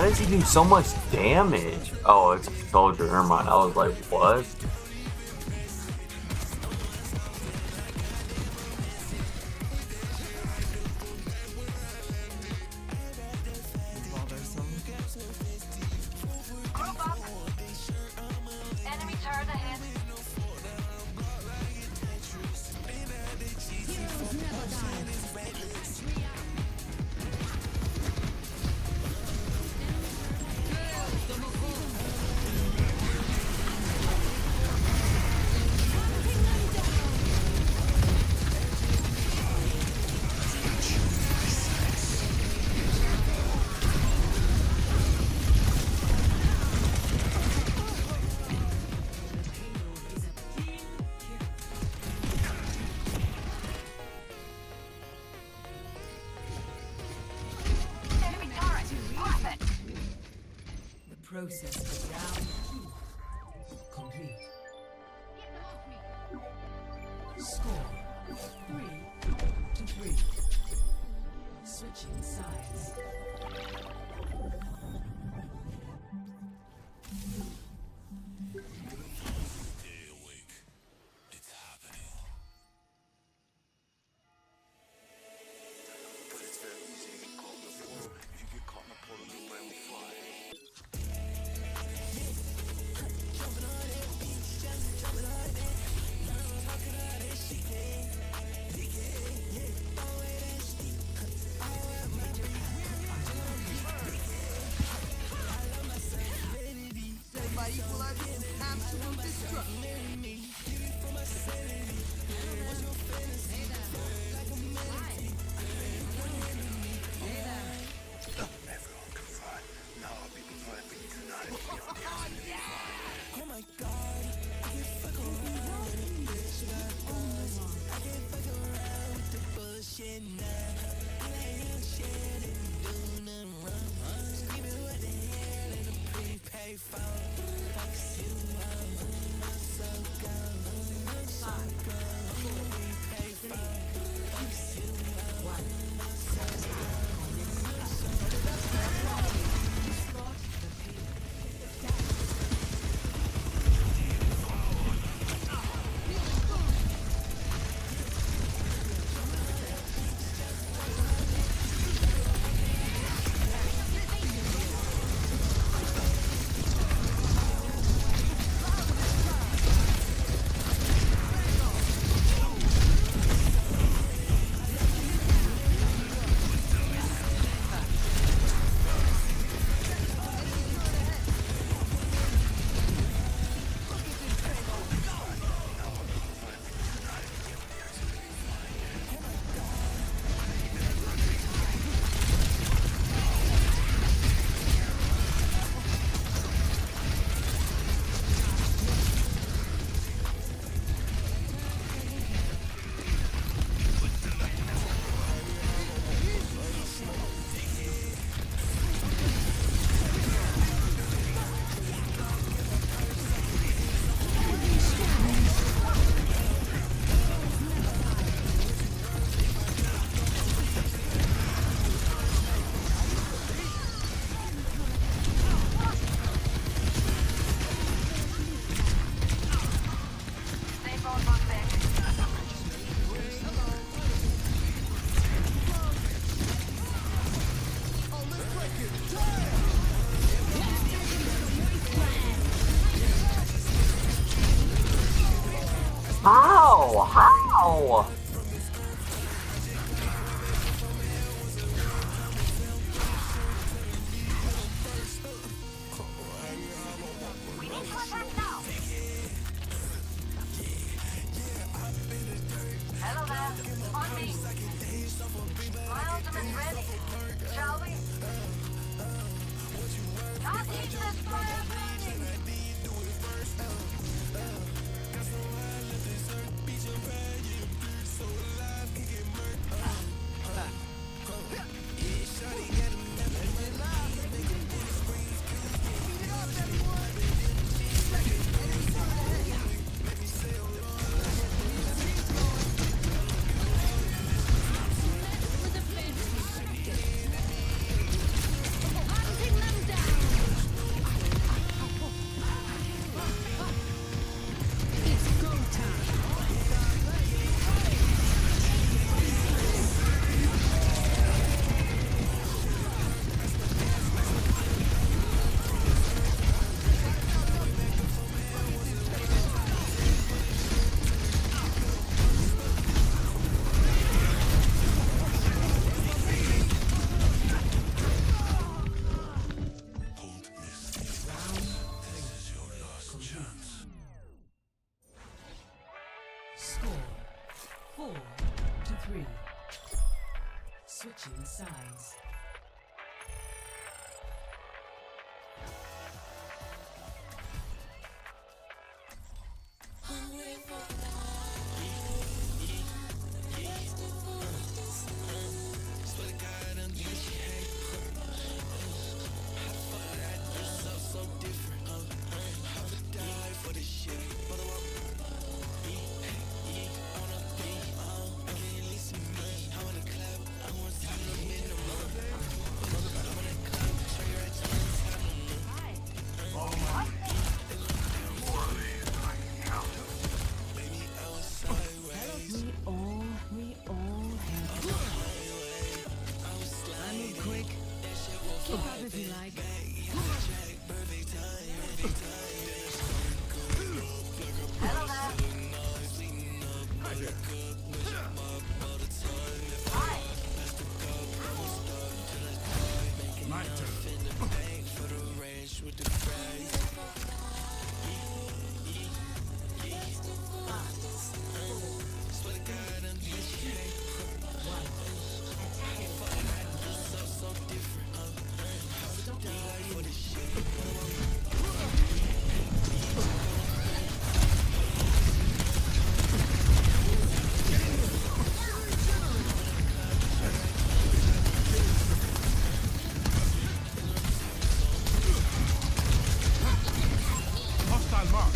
does he do so much damage? Oh, it's a soldier. Never mind. I was like, what? Group up. Enemy turret ahead. Heroes never die. Enemy turret. Grab it. The process of round 2 complete. Score 3-3. Switching sides. But it's very easy to get caught in the portal. If you get caught in the portal, you'll land with fire. Everyone can fly. Now I'll be fly, but you do not have the audacity to fly. Oh my god. I can't fuck around with the bitch that I was. I can't fuck around with the bullshit now. I ain't shit and do nothing wrong. Screaming what the hell in a prepaid phone. Fuck you, I'm so gone. I'm so gone. Prepaid phone. Fuck you, I'm so gone. Stay both on deck. How? How? We need to attack now. Hello there. On me. My ultimate's ready. Shall we? Can't keep this fire burning. Hunting them down. 4-3. Switching sides. We all have. I move quick. Keep up if you like. My turn. Hostile mark.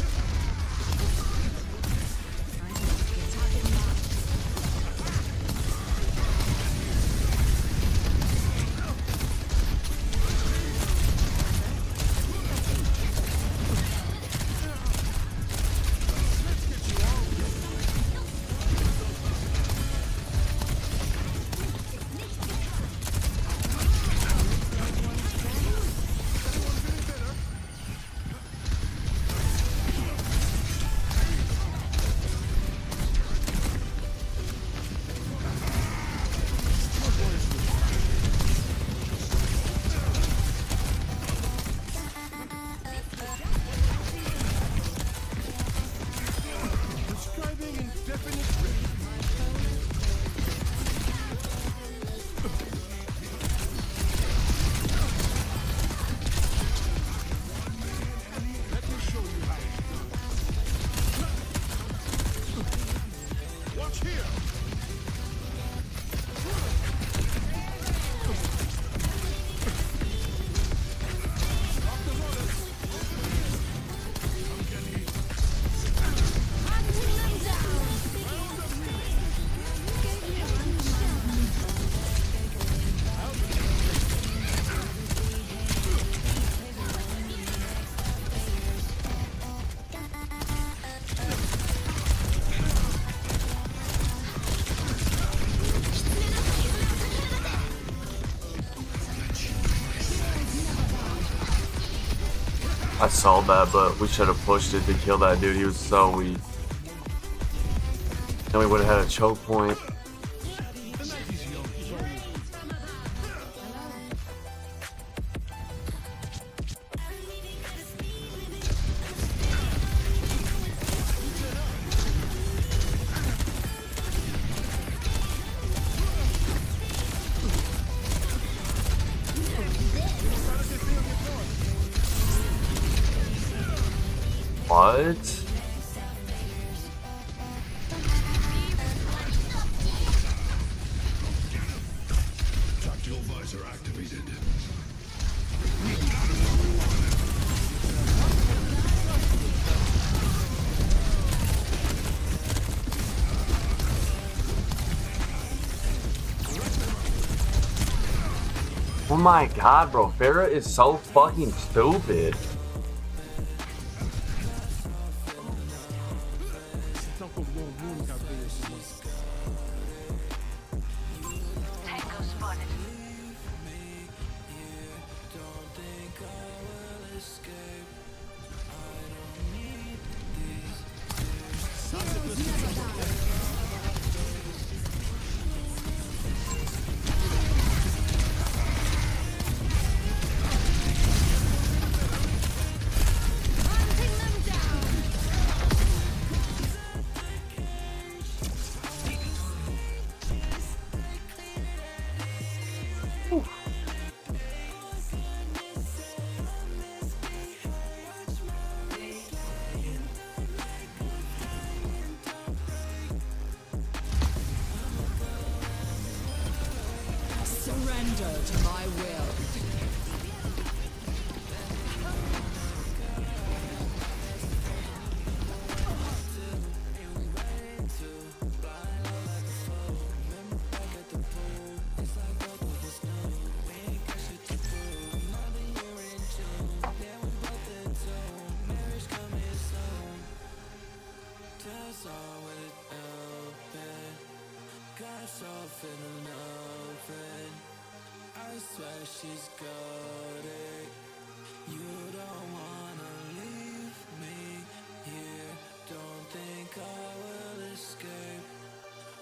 Describing indefinite range. Let me show you how it's done. Watch here. Off the roller. I'm getting I saw that, but we should have pushed it to kill that dude. He was so weak. Then we would have had a choke point. What? Tactical visor activated. Oh my god, bro. Farah is so fucking stupid. Tango spotted. Surrender to my will. I swear she's got it. You don't wanna leave me here. Don't think I will escape.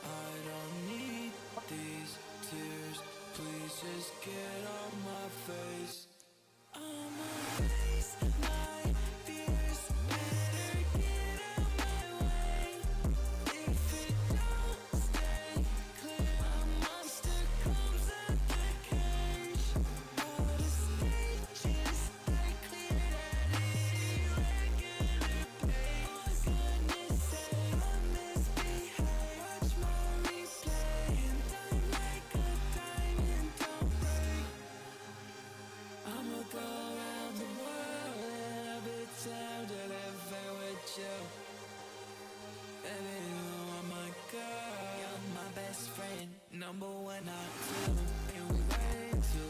I don't need these tears. Please just get off my face. I'ma face my fears. Better get out my way. If it don't stay clear, a monster comes out the cage. All the stages I cleared at irregular pace. For goodness sake, I misbehave. Watch my replay and I'm like a diamond, don't break. I'ma go around the world and I'll be tempted if I with you. Baby, you are my girl. You're my best friend, number one, not two. And we ran into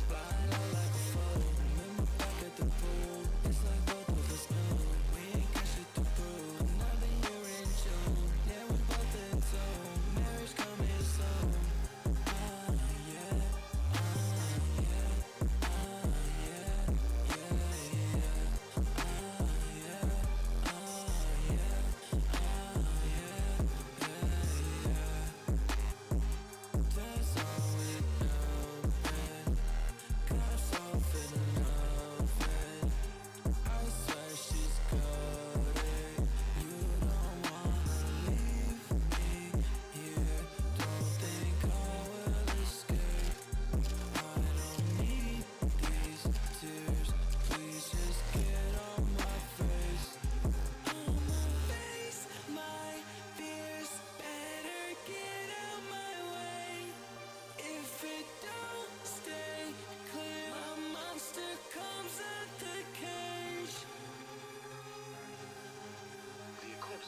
blind out like a fool. Remember back at the pool, it's like both of us knew we ain't got shit to prove. Another year in June, yeah, we both in tune. Marriage coming soon. Yeah,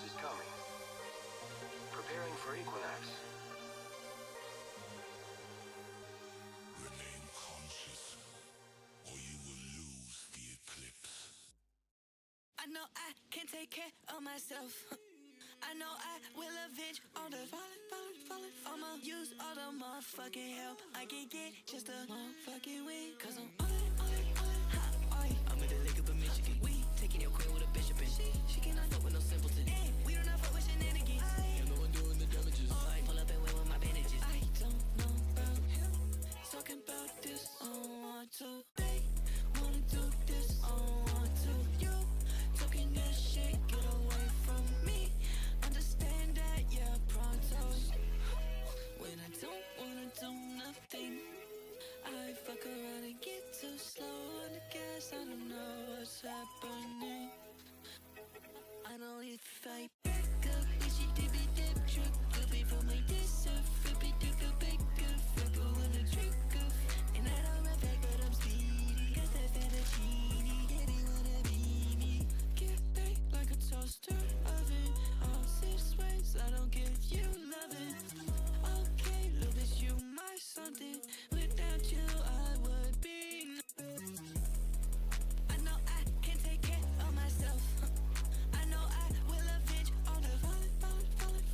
is coming. Preparing for equinox. Remain conscious, or you will lose the eclipse. I know I can take care of myself. I know I will avenge all the falling. I'ma use all the motherfucking help I can get just a motherfucking win. Cause I'm on it, hot oil. I'm in the lake up in Michigan. We taking your queen with a bishop and she cannot fuck with no simpleton. Hey, we do not fuck with shenanigans. I'm the one doing the damages. I pull up and win with my bandages. I don't know about him. Talking about this, I don't want to. They wanna do this, I don't want to. You talking that shit, get away from me. Understand that, yeah, pronto. When I don't wanna do nothing, I fuck around and get too slow on the gas. I don't know what's happening. I don't need to fight back up. Bitchy dibby dip trick. Good people make this a flippy dick a bigger. Figure when the trick up. And I don't run back, but I'm speedy. Got that fettuccine. Yeah, they wanna be me. Get baked like a toaster oven. All 6 ways, I don't give you loving. Okay, little bitch, you my something. Without you, I would be nothing. I know I can take care of myself. I know I will avenge all the falling.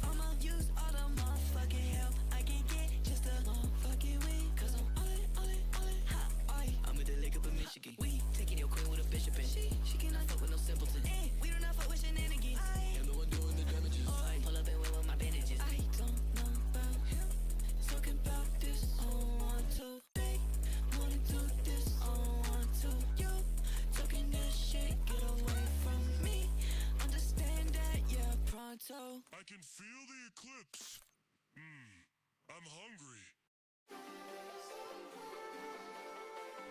I'ma use all the motherfucking help I can get just a motherfucking win. Cause I'm on it, hot oil. I'm in the lake up in Michigan. We taking your queen with a bishop and she cannot fuck with no simpleton. Hey, we do not fuck with shenanigans. I'm the one doing the damages. I pull up and win with my bandages. I don't know about him. Talking about this, I don't want to. They wanna do this, I don't want to. You talking that shit, get away from me. Understand that, yeah, pronto. I can feel the eclipse. I'm hungry.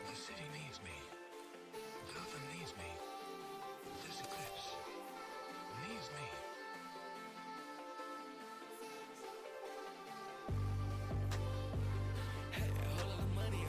The city needs me. Gotham needs me. This eclipse needs me. Hey, whole lot of money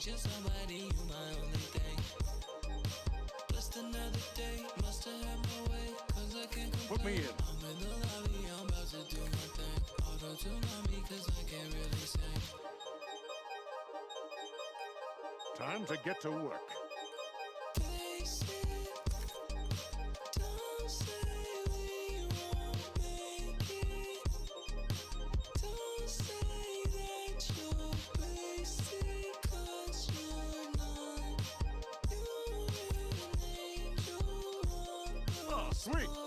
just somebody, you my only thing. Just another day, must have had my way, cause I can't complain. Put me in. I'm in the lobby, I'm about to do my thing. Auto-tune on me, cause I can't really sing. Time to get to work. Oh, sweet.